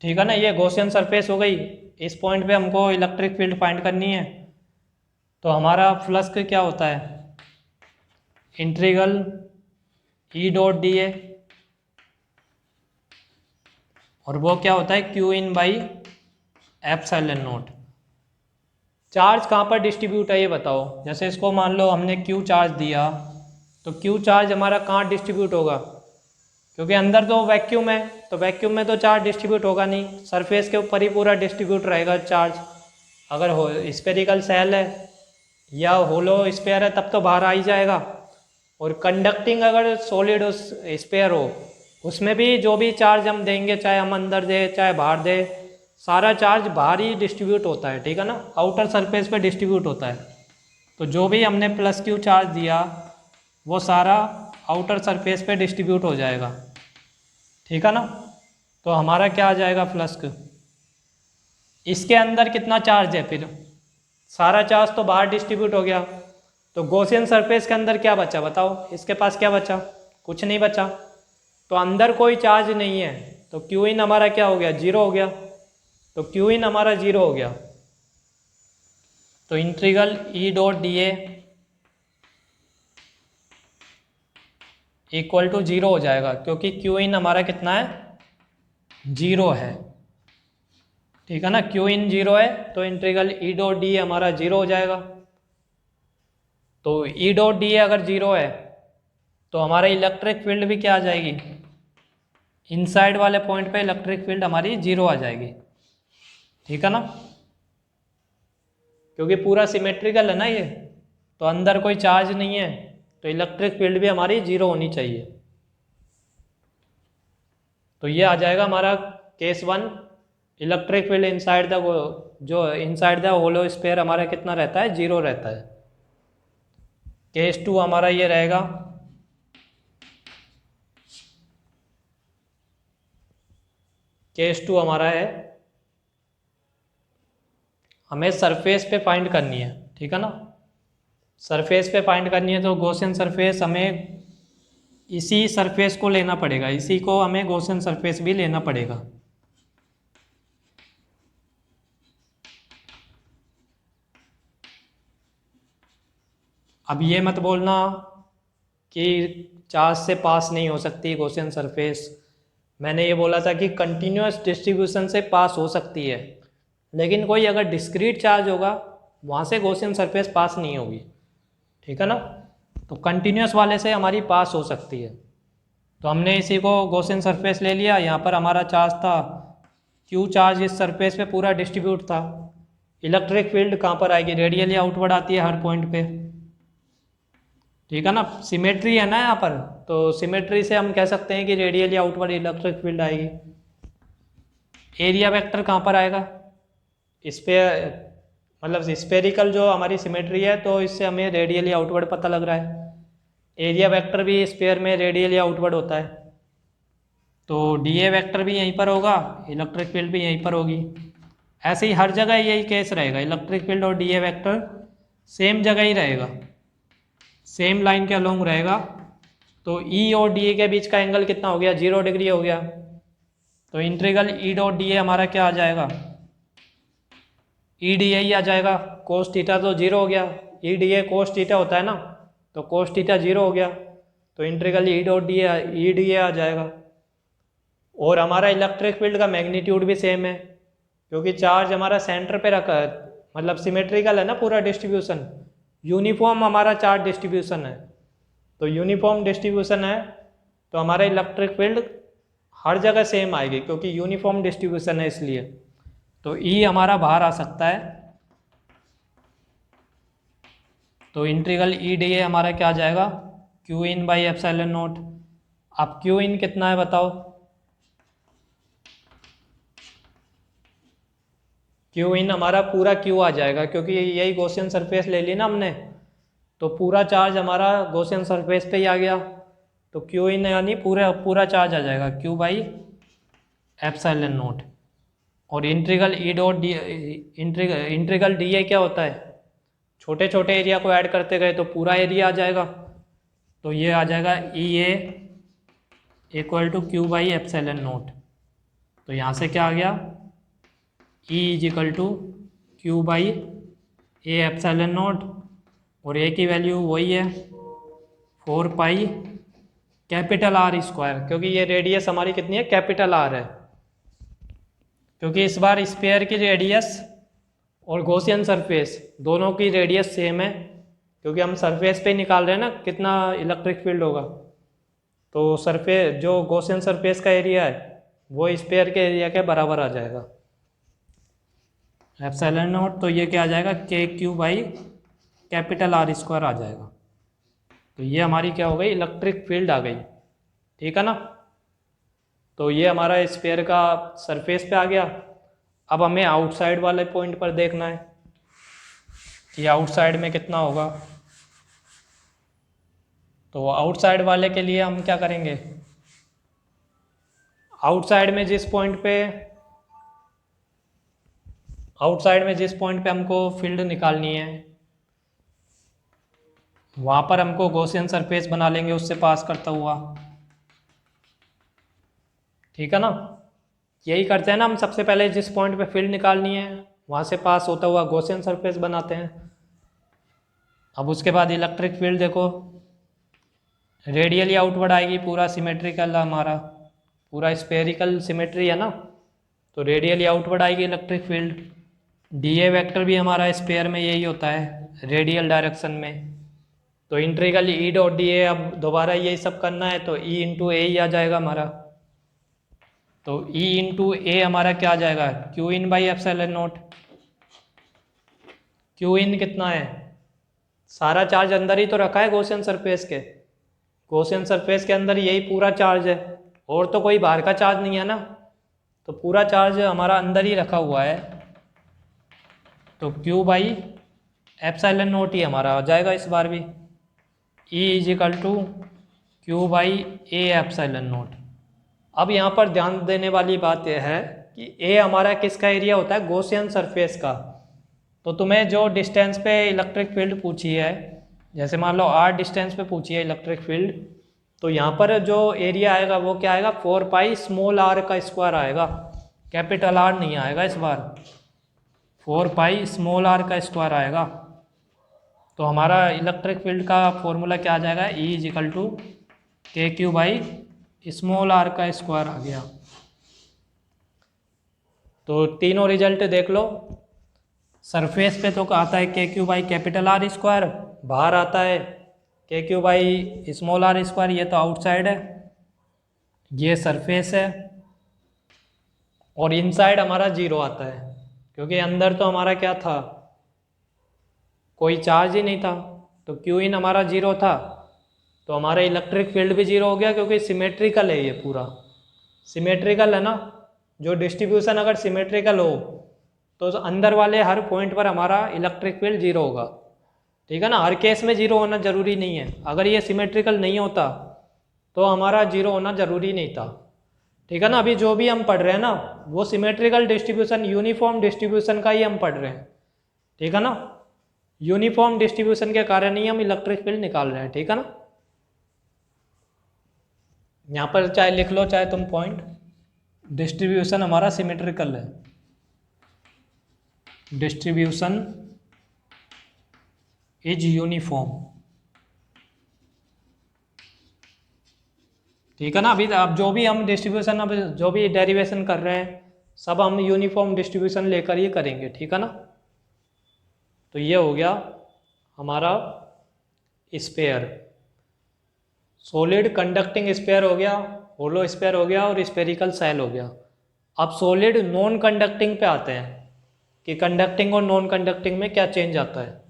ठीक है ना, ये गॉसियन सरफेस हो गई। इस पॉइंट पे हमको इलेक्ट्रिक फील्ड फाइंड करनी है। तो हमारा फ्लक्स क्या होता है, integral E dot d A, और वो क्या होता है Q in by epsilon not. Charge कहाँ पर डिस्ट्रीब्यूट है ये बताओ। जैसे इसको मान लो हमने क्यू चार्ज दिया, तो क्यू चार्ज हमारा कहाँ डिस्ट्रीब्यूट होगा, क्योंकि अंदर तो वैक्यूम है, तो वैक्यूम में तो चार्ज डिस्ट्रीब्यूट होगा नहीं, सरफेस के ऊपर ही पूरा डिस्ट्रीब्यूट रहेगा चार्ज। अगर हो स्फेरिकल सेल है या होलो स्फेयर है तब तो बाहर आ ही जाएगा। और कंडक्टिंग अगर सॉलिड स्फेयर हो उसमें भी जो भी चार्ज हम देंगे, चाहे हम अंदर दे चाहे बाहर दे, सारा चार्ज बाहर ही डिस्ट्रीब्यूट होता है, ठीक है ना, आउटर सरफेस पे डिस्ट्रीब्यूट होता है। तो जो भी हमने प्लस क्यू चार्ज दिया वो सारा आउटर सरफेस पे डिस्ट्रीब्यूट हो जाएगा, ठीक है ना। तो हमारा क्या आ जाएगा फ्लक्स। इसके अंदर कितना चार्ज है, फिर सारा चार्ज तो बाहर डिस्ट्रीब्यूट हो गया। तो गॉसियन सरफेस के अंदर क्या बचा बताओ, इसके पास क्या बचा, कुछ नहीं बचा। तो अंदर कोई चार्ज नहीं है, तो क्यू इन हमारा क्या हो गया, जीरो हो गया। तो क्यू इन हमारा जीरो हो गया, तो integral E dot d A equal to zero हो जाएगा, क्योंकि क्यू इन हमारा कितना है, जीरो है। ठीक है ना, क्यू इन जीरो है तो इंटीग्रल ई डॉट डी हमारा जीरो हो जाएगा। तो ई डॉट डी अगर जीरो है तो हमारा इलेक्ट्रिक फील्ड भी क्या आ जाएगी, इनसाइड वाले पॉइंट पे इलेक्ट्रिक फील्ड हमारी जीरो आ जाएगी। ठीक है ना, क्योंकि पूरा सिमेट्रिकल है ना ये, तो अंदर कोई चार्ज नहीं है, तो इलेक्ट्रिक फील्ड भी हमारी जीरो होनी चाहिए। तो ये आ जाएगा हमारा case one, electric field inside the, जो इनसाइड द होलो स्फीयर हमारा कितना रहता है, जीरो रहता है। केस टू हमारा ये रहेगा, केस टू हमारा है हमें सरफेस पे फाइंड करनी है। ठीक है ना, सरफेस पे फाइंड करनी है, तो गॉसियन सरफेस हमें इसी सरफेस को लेना पड़ेगा, इसी को हमें गॉसियन सरफेस भी लेना पड़ेगा। अब ये मत बोलना कि चार्ज से पास नहीं हो सकती गॉसियन सरफेस, मैंने ये बोला था कि कंटिन्यूअस डिस्ट्रीब्यूशन से पास हो सकती है, लेकिन कोई अगर डिस्क्रीट चार्ज होगा वहाँ से गॉसियन सरफेस पास नहीं होगी। ठीक है ना, तो कंटिन्यूअस वाले से हमारी पास हो सकती है। तो हमने इसी को गॉसियन सरफेस ले लिया, यहाँ पर हमारा चार्ज था क्यू चार्ज, इस सरफेस पे पूरा डिस्ट्रीब्यूट था। इलेक्ट्रिक फील्ड कहाँ पर आएगी, रेडियली आउटवर्ड आती है हर पॉइंट पे। ठीक है ना, सिमेट्री है ना यहाँ पर, तो सिमेट्री से हम कह सकते हैं कि रेडियली आउटवर्ड इलेक्ट्रिक फील्ड आएगी। एरिया वेक्टर कहाँ पर आएगा, इस पे, मतलब स्फेरिकल जो हमारी सिमेट्री है, तो इससे हमें रेडियली आउटवर्ड पता लग रहा है। एरिया वेक्टर भी स्फीयर में रेडियली आउटवर्ड होता है, तो डीए वेक्टर भी यहीं पर होगा, इलेक्ट्रिक फील्ड भी यहीं पर होगी। ऐसे ही हर जगह यही केस रहेगा, इलेक्ट्रिक फील्ड और डीए वेक्टर सेम जगह ही रहेगा, सेम लाइन के अलोंग रहेगा। तो ई और डी ए के बीच का एंगल कितना हो गया, 0 डिग्री हो गया। तो इंटीग्रल ई डॉट डी ए हमारा क्या आ जाएगा, ई डी ए ही आ जाएगा। कोस थीटा तो 0 हो गया, ई डी ए कोस थीटा होता है ना, तो कोस थीटा 0 हो गया, तो integral E dot d A, E d A आ जाएगा। और हमारा इलेक्ट्रिक फील्ड का मैग्नीट्यूड भी सेम है, क्योंकि चार्ज हमारा सेंटर पे रखा है, मतलब सिमेट्रिकल है ना पूरा डिस्ट्रीब्यूशन, यूनिफॉर्म हमारा चार्ज डिस्ट्रीब्यूशन है। तो यूनिफॉर्म डिस्ट्रीब्यूशन है तो हमारा इलेक्ट्रिक फील्ड हर जगह सेम आएगी, क्योंकि यूनिफॉर्म डिस्ट्रीब्यूशन है इसलिए। तो ई हमारा बाहर आ सकता है, तो इंटीग्रल ई डी ए हमारा क्या आ जाएगा, q in by epsilon naught. अब क्यू इन कितना है बताओ, क्यू इन हमारा पूरा क्यू आ जाएगा, क्योंकि यही गॉसियन सरफेस ले ली ना हमने, तो पूरा चार्ज हमारा गॉसियन सरफेस पे ही आ गया, तो क्यू इन यानी पूरा चार्ज आ जाएगा क्यू बाई एप्सिलॉन नॉट। और integral E dot D, integral D A क्या होता है, छोटे छोटे एरिया को ऐड करते गए तो पूरा एरिया आ जाएगा, तो ये आ जाएगा E A equal to Q by epsilon naught. तो यहाँ से क्या आ गया, E is equal to Q by A epsilon naught, और ए की वैल्यू वही है 4 पाई कैपिटल आर स्क्वायर, क्योंकि ये रेडियस हमारी कितनी है, कैपिटल आर है, क्योंकि इस बार स्फीयर की रेडियस और गॉसियन सरफेस दोनों की रेडियस सेम है, क्योंकि हम सरफेस पे निकाल रहे हैं ना कितना इलेक्ट्रिक फील्ड होगा। तो सरफेस जो गॉसियन सरफेस का एरिया है वो स्फीयर के एरिया के बराबर आ जाएगा एप्सिलॉन नॉट। तो ये क्या आ जाएगा, k Q by capital R square आ जाएगा। तो ये हमारी क्या हो गई, इलेक्ट्रिक फील्ड आ गई। ठीक है ना, तो ये हमारा स्फीयर का सरफेस पे आ गया। अब हमें आउटसाइड वाले पॉइंट पर देखना है कि आउटसाइड में कितना होगा। तो आउटसाइड वाले के लिए हम क्या करेंगे, आउटसाइड में जिस पॉइंट पे हमको फील्ड निकालनी है वहाँ पर हमको गॉसियन सरफेस बना लेंगे उससे पास करता हुआ। ठीक है ना। यही करते हैं ना हम, सबसे पहले जिस पॉइंट पे फील्ड निकालनी है वहाँ से पास होता हुआ गॉसियन सरफेस बनाते हैं। अब उसके बाद इलेक्ट्रिक फील्ड देखो, रेडियली आउटवर्ड आएगी, पूरा सिमेट्रिकल हमारा, पूरा स्फेरिकल सिमेट्री है ना, तो रेडियली आउटवर्ड आएगी इलेक्ट्रिक फील्ड। डीए वेक्टर भी हमारा स्पेयर में यही होता है, रेडियल डायरेक्शन में। तो इंटीग्रल ई डॉट डी ए, अब दोबारा यही सब करना है तो ई इंटू ए ही आ जाएगा हमारा। तो ई इंटू ए हमारा क्या आ जाएगा, q in by epsilon naught. Q in कितना है, सारा चार्ज अंदर ही तो रखा है गॉसियन सरफेस के, गॉसियन सरफेस के अंदर यही पूरा चार्ज है, और तो कोई बाहर का चार्ज नहीं है ना, तो पूरा चार्ज हमारा अंदर ही रखा हुआ है। तो क्यू बाई एप्सिलॉन नॉट ही हमारा आ जाएगा इस बार भी, E is equal to Q by A epsilon naught. अब यहाँ पर ध्यान देने वाली बात यह है कि ए हमारा किसका एरिया होता है, गॉसियन सरफेस का। तो तुम्हें जो डिस्टेंस पे इलेक्ट्रिक फील्ड पूछी है, जैसे मान लो r डिस्टेंस पे पूछी है इलेक्ट्रिक फील्ड, तो यहाँ पर जो एरिया आएगा वो क्या आएगा, 4 पाई स्मॉल r का स्क्वायर आएगा, कैपिटल R नहीं आएगा इस बार, 4 पाई स्मॉल r का स्क्वायर आएगा। तो हमारा इलेक्ट्रिक फील्ड का फॉर्मूला क्या आ जाएगा, E इज इक्वल टू के क्यू बाई स्मॉल r का स्क्वायर आ गया। तो तीनों रिजल्ट देख लो, सरफेस पे तो आता है K Q by capital R square, बाहर आता है K Q by small r square, ये तो आउटसाइड है, ये सरफेस है, और इनसाइड हमारा जीरो आता है, क्योंकि अंदर तो हमारा क्या था, कोई चार्ज ही नहीं था, तो क्यू इन हमारा जीरो था, तो हमारा इलेक्ट्रिक फील्ड भी जीरो हो गया, क्योंकि सिमेट्रिकल है, ये पूरा सिमेट्रिकल है ना। जो डिस्ट्रीब्यूशन अगर सिमेट्रिकल हो तो अंदर वाले हर पॉइंट पर हमारा इलेक्ट्रिक फील्ड जीरो होगा, ठीक है ना। हर केस में जीरो होना जरूरी नहीं है, अगर ये सिमेट्रिकल नहीं होता तो हमारा जीरो होना जरूरी नहीं था, ठीक है ना। अभी जो भी हम पढ़ रहे हैं ना वो सिमेट्रिकल डिस्ट्रीब्यूशन, यूनिफॉर्म डिस्ट्रीब्यूशन का ही हम पढ़ रहे हैं, ठीक है ना। यूनिफॉर्म डिस्ट्रीब्यूशन के कारण ही हम इलेक्ट्रिक फील्ड निकाल रहे हैं, ठीक है ना। यहाँ पर चाहे लिख लो चाहे तुम पॉइंट, डिस्ट्रीब्यूशन हमारा सिमेट्रिकल है, डिस्ट्रीब्यूशन इज यूनिफॉर्म, ठीक है ना। अभी अब जो भी हम डिस्ट्रीब्यूशन, अब जो भी डेरिवेशन कर रहे हैं सब हम यूनिफॉर्म डिस्ट्रीब्यूशन लेकर ही करेंगे, ठीक है ना। तो ये हो गया हमारा स्पेयर, सॉलिड कंडक्टिंग स्पेयर हो गया, होलो स्पेयर हो गया, और स्पेरिकल सेल हो गया। अब सॉलिड नॉन कंडक्टिंग पे आते हैं कि कंडक्टिंग और नॉन कंडक्टिंग में क्या चेंज आता है।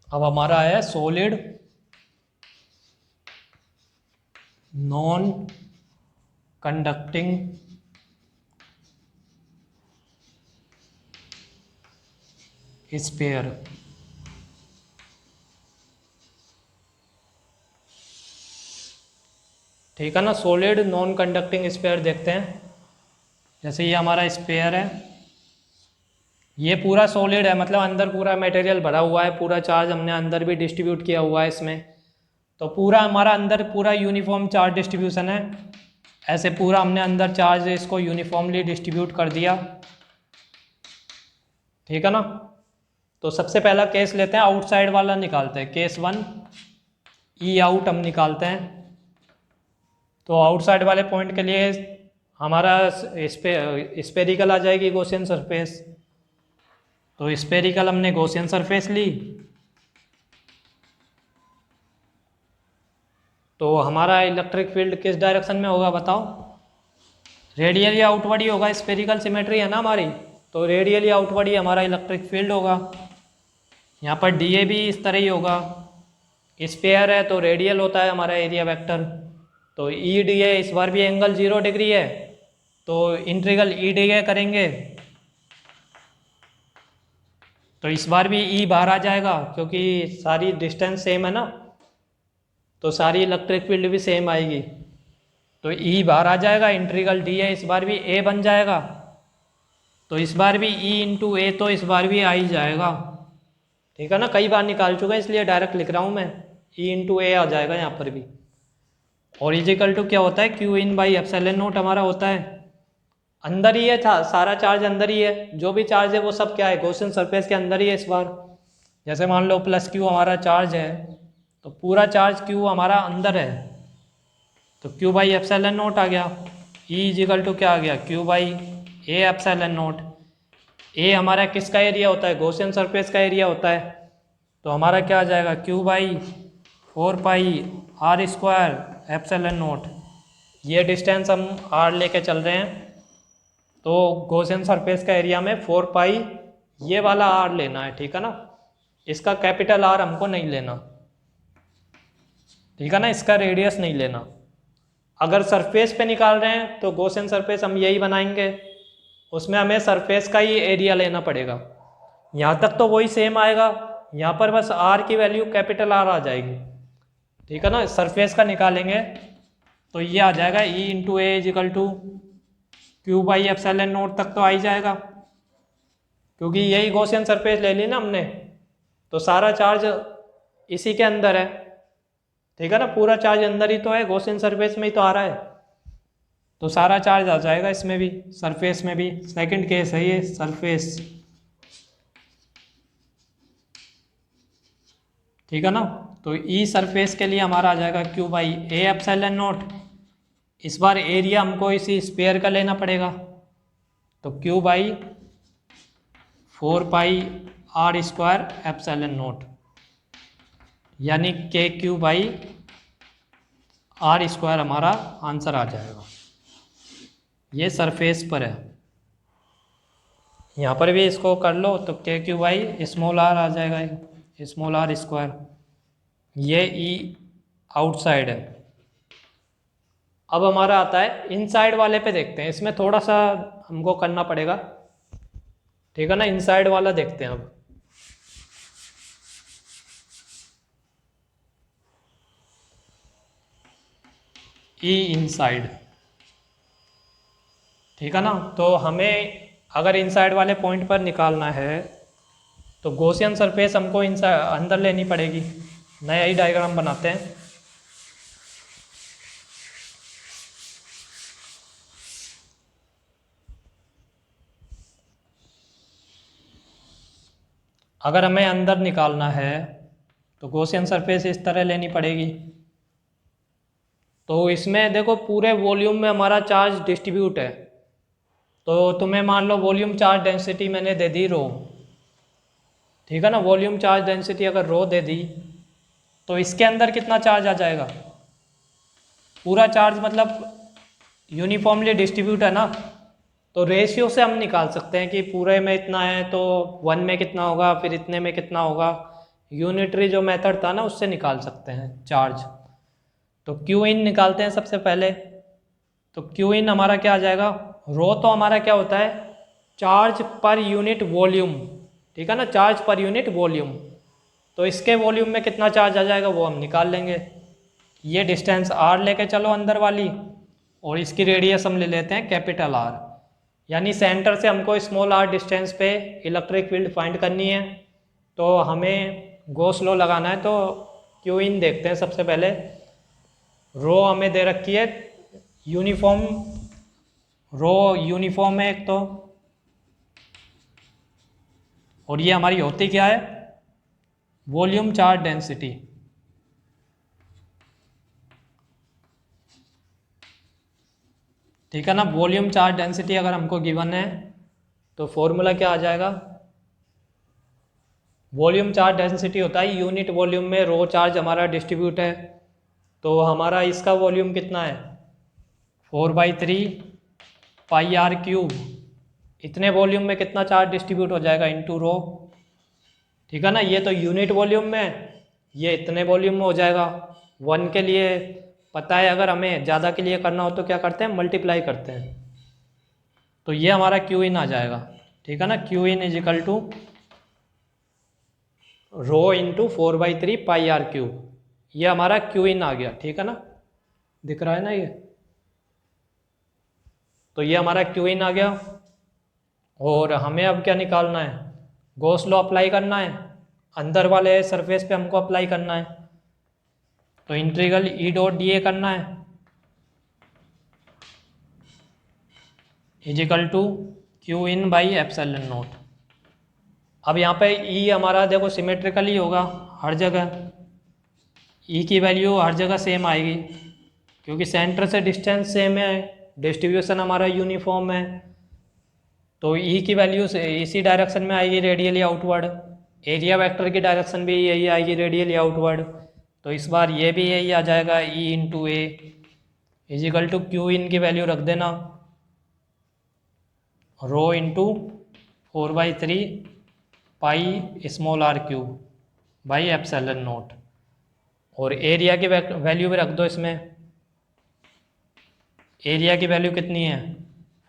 अब हमारा है सॉलिड नॉन कंडक्टिंग स्पेयर। ठीक है ना, सॉलिड नॉन कंडक्टिंग स्पेयर देखते हैं। जैसे ये हमारा स्पेयर है, ये पूरा सॉलिड है, मतलब अंदर पूरा मटेरियल भरा हुआ है, पूरा चार्ज हमने अंदर भी डिस्ट्रीब्यूट किया हुआ है इसमें, तो पूरा हमारा अंदर पूरा यूनिफॉर्म चार्ज डिस्ट्रीब्यूशन है। ऐसे पूरा हमने अंदर चार्ज इसको यूनिफॉर्मली डिस्ट्रीब्यूट कर दिया, ठीक है ना। तो सबसे पहला केस लेते हैं, आउटसाइड वाला निकालते हैं, केस 1 ई आउट हम निकालते हैं। तो आउटसाइड वाले पॉइंट के लिए हमारा स्पेरिकल आ जाएगी गॉसियन सरफेस, तो स्पेरिकल हमने गॉसियन सरफेस ली, तो हमारा इलेक्ट्रिक फील्ड किस डायरेक्शन में होगा बताओ, रेडियल या आउटवर्ड ही होगा, स्पेरिकल सिमेट्री है ना हमारी, तो रेडियल या आउटवर्ड ही हमारा इलेक्ट्रिक फील्ड होगा। यहाँ पर डीए भी इस तरह ही होगा, स्पेयर है तो रेडियल होता है हमारा एरिया वेक्टर, तो ई डी ए, इस बार भी एंगल 0 डिग्री है, तो इंटीग्रल ई डी ए करेंगे तो इस बार भी ई बाहर आ जाएगा, क्योंकि सारी डिस्टेंस सेम है ना, तो सारी इलेक्ट्रिक फील्ड भी सेम आएगी। तो ई बाहर आ जाएगा, इंटीग्रल डी है, इस बार भी ए बन जाएगा, तो इस बार भी ई इंटू ए, तो इस बार भी आ ही जाएगा। ठीक है ना, कई बार निकाल चुका है इसलिए डायरेक्ट लिख रहा हूँ मैं, ई इंटू ए आ जाएगा यहाँ पर भी। और इजिकल टू क्या होता है, Q in by epsilon not हमारा होता है, अंदर ही है था, सारा चार्ज अंदर ही है, जो भी चार्ज है वो सब क्या है, गॉसियन सरफेस के अंदर ही है इस बार। जैसे मान लो प्लस क्यू हमारा चार्ज है, तो पूरा चार्ज क्यू हमारा अंदर है, तो क्यू बाई एप्सिलॉन नॉट आ गया। ई इजिकल टू क्या आ गया, q by A epsilon naught. A हमारा किसका एरिया होता है, गॉसियन सरफेस का एरिया होता है, तो हमारा क्या आ जाएगा, Q by 4 pi R square epsilon naught. ये डिस्टेंस हम आर लेके चल रहे हैं, तो गॉसियन सरफेस का एरिया में 4 पाई ये वाला आर लेना है। ठीक है ना, इसका कैपिटल आर हमको नहीं लेना। ठीक है ना, इसका रेडियस नहीं लेना। अगर सरफेस पे निकाल रहे हैं तो गॉसियन सरफेस हम यही बनाएंगे, उसमें हमें सरफेस का ही एरिया लेना पड़ेगा। यहाँ तक तो वही सेम आएगा, यहाँ पर बस आर की वैल्यू कैपिटल आर आ जाएगी। ठीक है ना, सरफेस का निकालेंगे तो ये आ जाएगा E into A equal to Q by epsilon naught तक तो आ ही जाएगा, क्योंकि यही गॉसियन सरफेस ले ली ना हमने, तो सारा चार्ज इसी के अंदर है। ठीक है ना, पूरा चार्ज अंदर ही तो है, गॉसियन सरफेस में ही तो आ रहा है, तो सारा चार्ज आ जाएगा इसमें भी, सरफेस में भी। सेकंड केस है ये, सरफेस। ठीक है ना, तो ई सरफेस के लिए हमारा आ जाएगा Q by A epsilon not. इस बार एरिया हमको इसी स्पेयर का लेना पड़ेगा, तो Q by 4 pi R square epsilon naught, यानी के क्यू बाई आर स्क्वायर हमारा आंसर आ जाएगा। ये सरफेस पर है, यहाँ पर भी इसको कर लो तो के क्यू बाई स्मॉल आर आ जाएगा, स्मॉल आर स्क्वायर। ये ई आउटसाइड है। अब हमारा आता है इनसाइड वाले पे, देखते हैं, इसमें थोड़ा सा हमको करना पड़ेगा। ठीक है ना, इनसाइड वाला देखते हैं अब। ई इनसाइड। ठीक है ना, तो हमें अगर इनसाइड वाले पॉइंट पर निकालना है तो गॉसियन सरफेस हमको इनसाइड अंदर लेनी पड़ेगी। नया ही डायग्राम बनाते हैं। अगर हमें अंदर निकालना है तो गॉसियन सरफेस इस तरह लेनी पड़ेगी। तो इसमें देखो पूरे वॉल्यूम में हमारा चार्ज डिस्ट्रीब्यूट है, तो तुम्हें मान लो वॉल्यूम चार्ज डेंसिटी मैंने दे दी रो। ठीक है ना, वॉल्यूम चार्ज डेंसिटी अगर रो दे दी तो इसके अंदर कितना चार्ज आ जाएगा, पूरा चार्ज मतलब यूनिफॉर्मली डिस्ट्रीब्यूट है ना, तो रेशियो से हम निकाल सकते हैं कि पूरे में इतना है तो 1 में कितना होगा, फिर इतने में कितना होगा। यूनिटरी जो मेथड था ना उससे निकाल सकते हैं चार्ज। तो क्यू इन निकालते हैं सबसे पहले। तो क्यू इन हमारा क्या आ जाएगा, रो तो हमारा क्या होता है, चार्ज पर यूनिट वॉल्यूम। ठीक है ना, चार्ज पर यूनिट वॉल्यूम। तो इसके वॉल्यूम में कितना चार्ज आ जाएगा वो हम निकाल लेंगे। ये डिस्टेंस आर लेके चलो अंदर वाली, और इसकी रेडियस हम ले लेते हैं कैपिटल आर, यानी सेंटर से हमको स्मॉल आर डिस्टेंस पे इलेक्ट्रिक फील्ड फाइंड करनी है। तो हमें गॉस लॉ लगाना है, तो क्यू इन देखते हैं सबसे पहले। रो हमें दे रखी है यूनिफॉर्म, रो यूनिफॉर्म है एक तो, और ये हमारी होती क्या है, वॉल्यूम चार्ज डेंसिटी। ठीक है ना, वॉल्यूम चार्ज डेंसिटी अगर हमको गिवन है तो फॉर्मूला क्या आ जाएगा, वॉल्यूम चार्ज डेंसिटी होता है यूनिट वॉल्यूम में रो चार्ज हमारा डिस्ट्रीब्यूट है। तो हमारा इसका वॉल्यूम कितना है, 4/3 पाई आर क्यूब। इतने वॉल्यूम में कितना चार्ज डिस्ट्रीब्यूट हो जाएगा इनटू रो। ठीक है ना, ये तो यूनिट वॉल्यूम में, ये इतने वॉल्यूम में हो जाएगा। 1 के लिए पता है, अगर हमें ज़्यादा के लिए करना हो तो क्या करते हैं, मल्टीप्लाई करते हैं। तो ये हमारा क्यू इन आ जाएगा। ठीक है ना, Q in is equal to rho into 4/3 pi R cube. ये हमारा क्यू इन आ गया, ठीक है ना, दिख रहा है ना ये। तो ये हमारा क्यू इन आ गया। और हमें अब क्या निकालना है, गॉस लॉ अप्लाई करना है, अंदर वाले सरफेस पे हमको अप्लाई करना है। तो integral E dot d A करना है equal to Q in by epsilon naught. अब यहाँ पे ई हमारा देखो सिमेट्रिकली होगा हर जगह, ई की वैल्यू हर जगह सेम आएगी क्योंकि सेंटर से डिस्टेंस सेम है, डिस्ट्रीब्यूशन हमारा यूनिफॉर्म है। तो ई की वैल्यू से इसी डायरेक्शन में आएगी, रेडियली आउटवर्ड। एरिया वेक्टर की डायरेक्शन भी यही आएगी, रेडियली आउटवर्ड। तो इस बार ये भी यही आ जाएगा, E into A equal to Q in की वैल्यू रख देना rho into 4/3 pi small r cube by epsilon naught. और एरिया की वैल्यू भी रख दो इसमें। एरिया की वैल्यू कितनी है,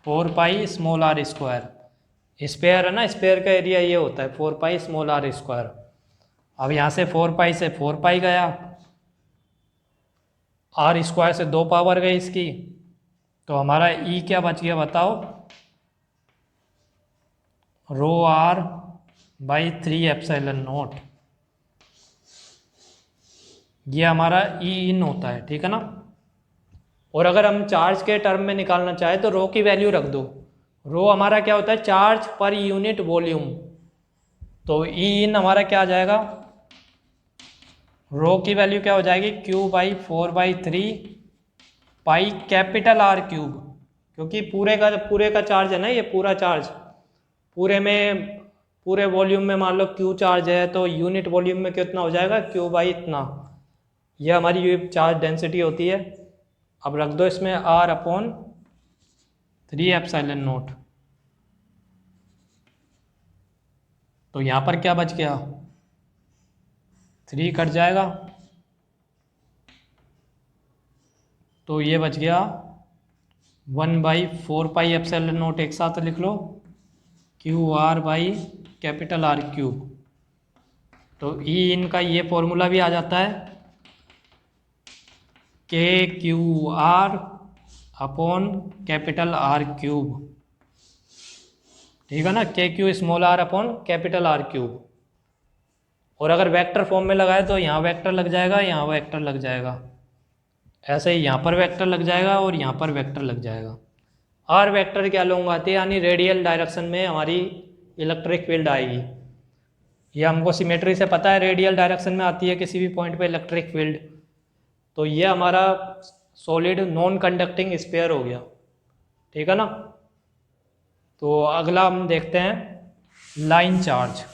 4 pi small R square. Sphere है ना, स्पेयर का एरिया ये होता है 4 पाई स्मॉल आर स्क्वायर। अब यहाँ से 4 पाई से 4 पाई गया, आर स्क्वायर से 2 पावर गई इसकी, तो हमारा ई क्या बच गया बताओ, रो आर बाई 3 एप्सिलॉन नॉट। ये हमारा ई इन होता है, ठीक है ना। और अगर हम चार्ज के टर्म में निकालना चाहे तो रो की वैल्यू रख दो। रो हमारा क्या होता है, चार्ज पर यूनिट वॉल्यूम। तो ई इन हमारा क्या आ जाएगा, रो की वैल्यू क्या हो जाएगी, Q by 4/3 pi capital R cube. क्योंकि पूरे का चार्ज है ना, ये पूरा चार्ज, पूरे वॉल्यूम में मान लो क्यू चार्ज है तो यूनिट वॉल्यूम में कितना हो जाएगा, क्यू बाई इतना। ये हमारी ये चार्ज डेंसिटी होती है। अब रख दो इसमें आर अपॉन 3 एप्सिलॉन नॉट। तो यहाँ पर क्या बच गया, 3 कट जाएगा तो ये बच गया 1/4 पाई एप्सिलॉन नॉट, एक साथ लिख लो, q r by capital R cube. तो ई इनका ये फॉर्मूला भी आ जाता है, K Q R upon capital R cube, ठीक है ना, K Q small R upon capital R cube. और अगर वेक्टर फॉर्म में लगाए तो यहाँ वेक्टर लग जाएगा, यहाँ वेक्टर लग जाएगा, ऐसे ही यहाँ पर वेक्टर लग जाएगा और यहाँ पर वेक्टर लग जाएगा। आर वेक्टर क्या लोग आते हैं, यानी रेडियल डायरेक्शन में हमारी इलेक्ट्रिक फील्ड आएगी। ये हमको सिमेट्री से पता है, रेडियल डायरेक्शन में आती है किसी भी पॉइंट पे इलेक्ट्रिक फील्ड। तो ये हमारा सॉलिड नॉन कंडक्टिंग स्फीयर हो गया, ठीक है ना। तो अगला हम देखते हैं लाइन चार्ज।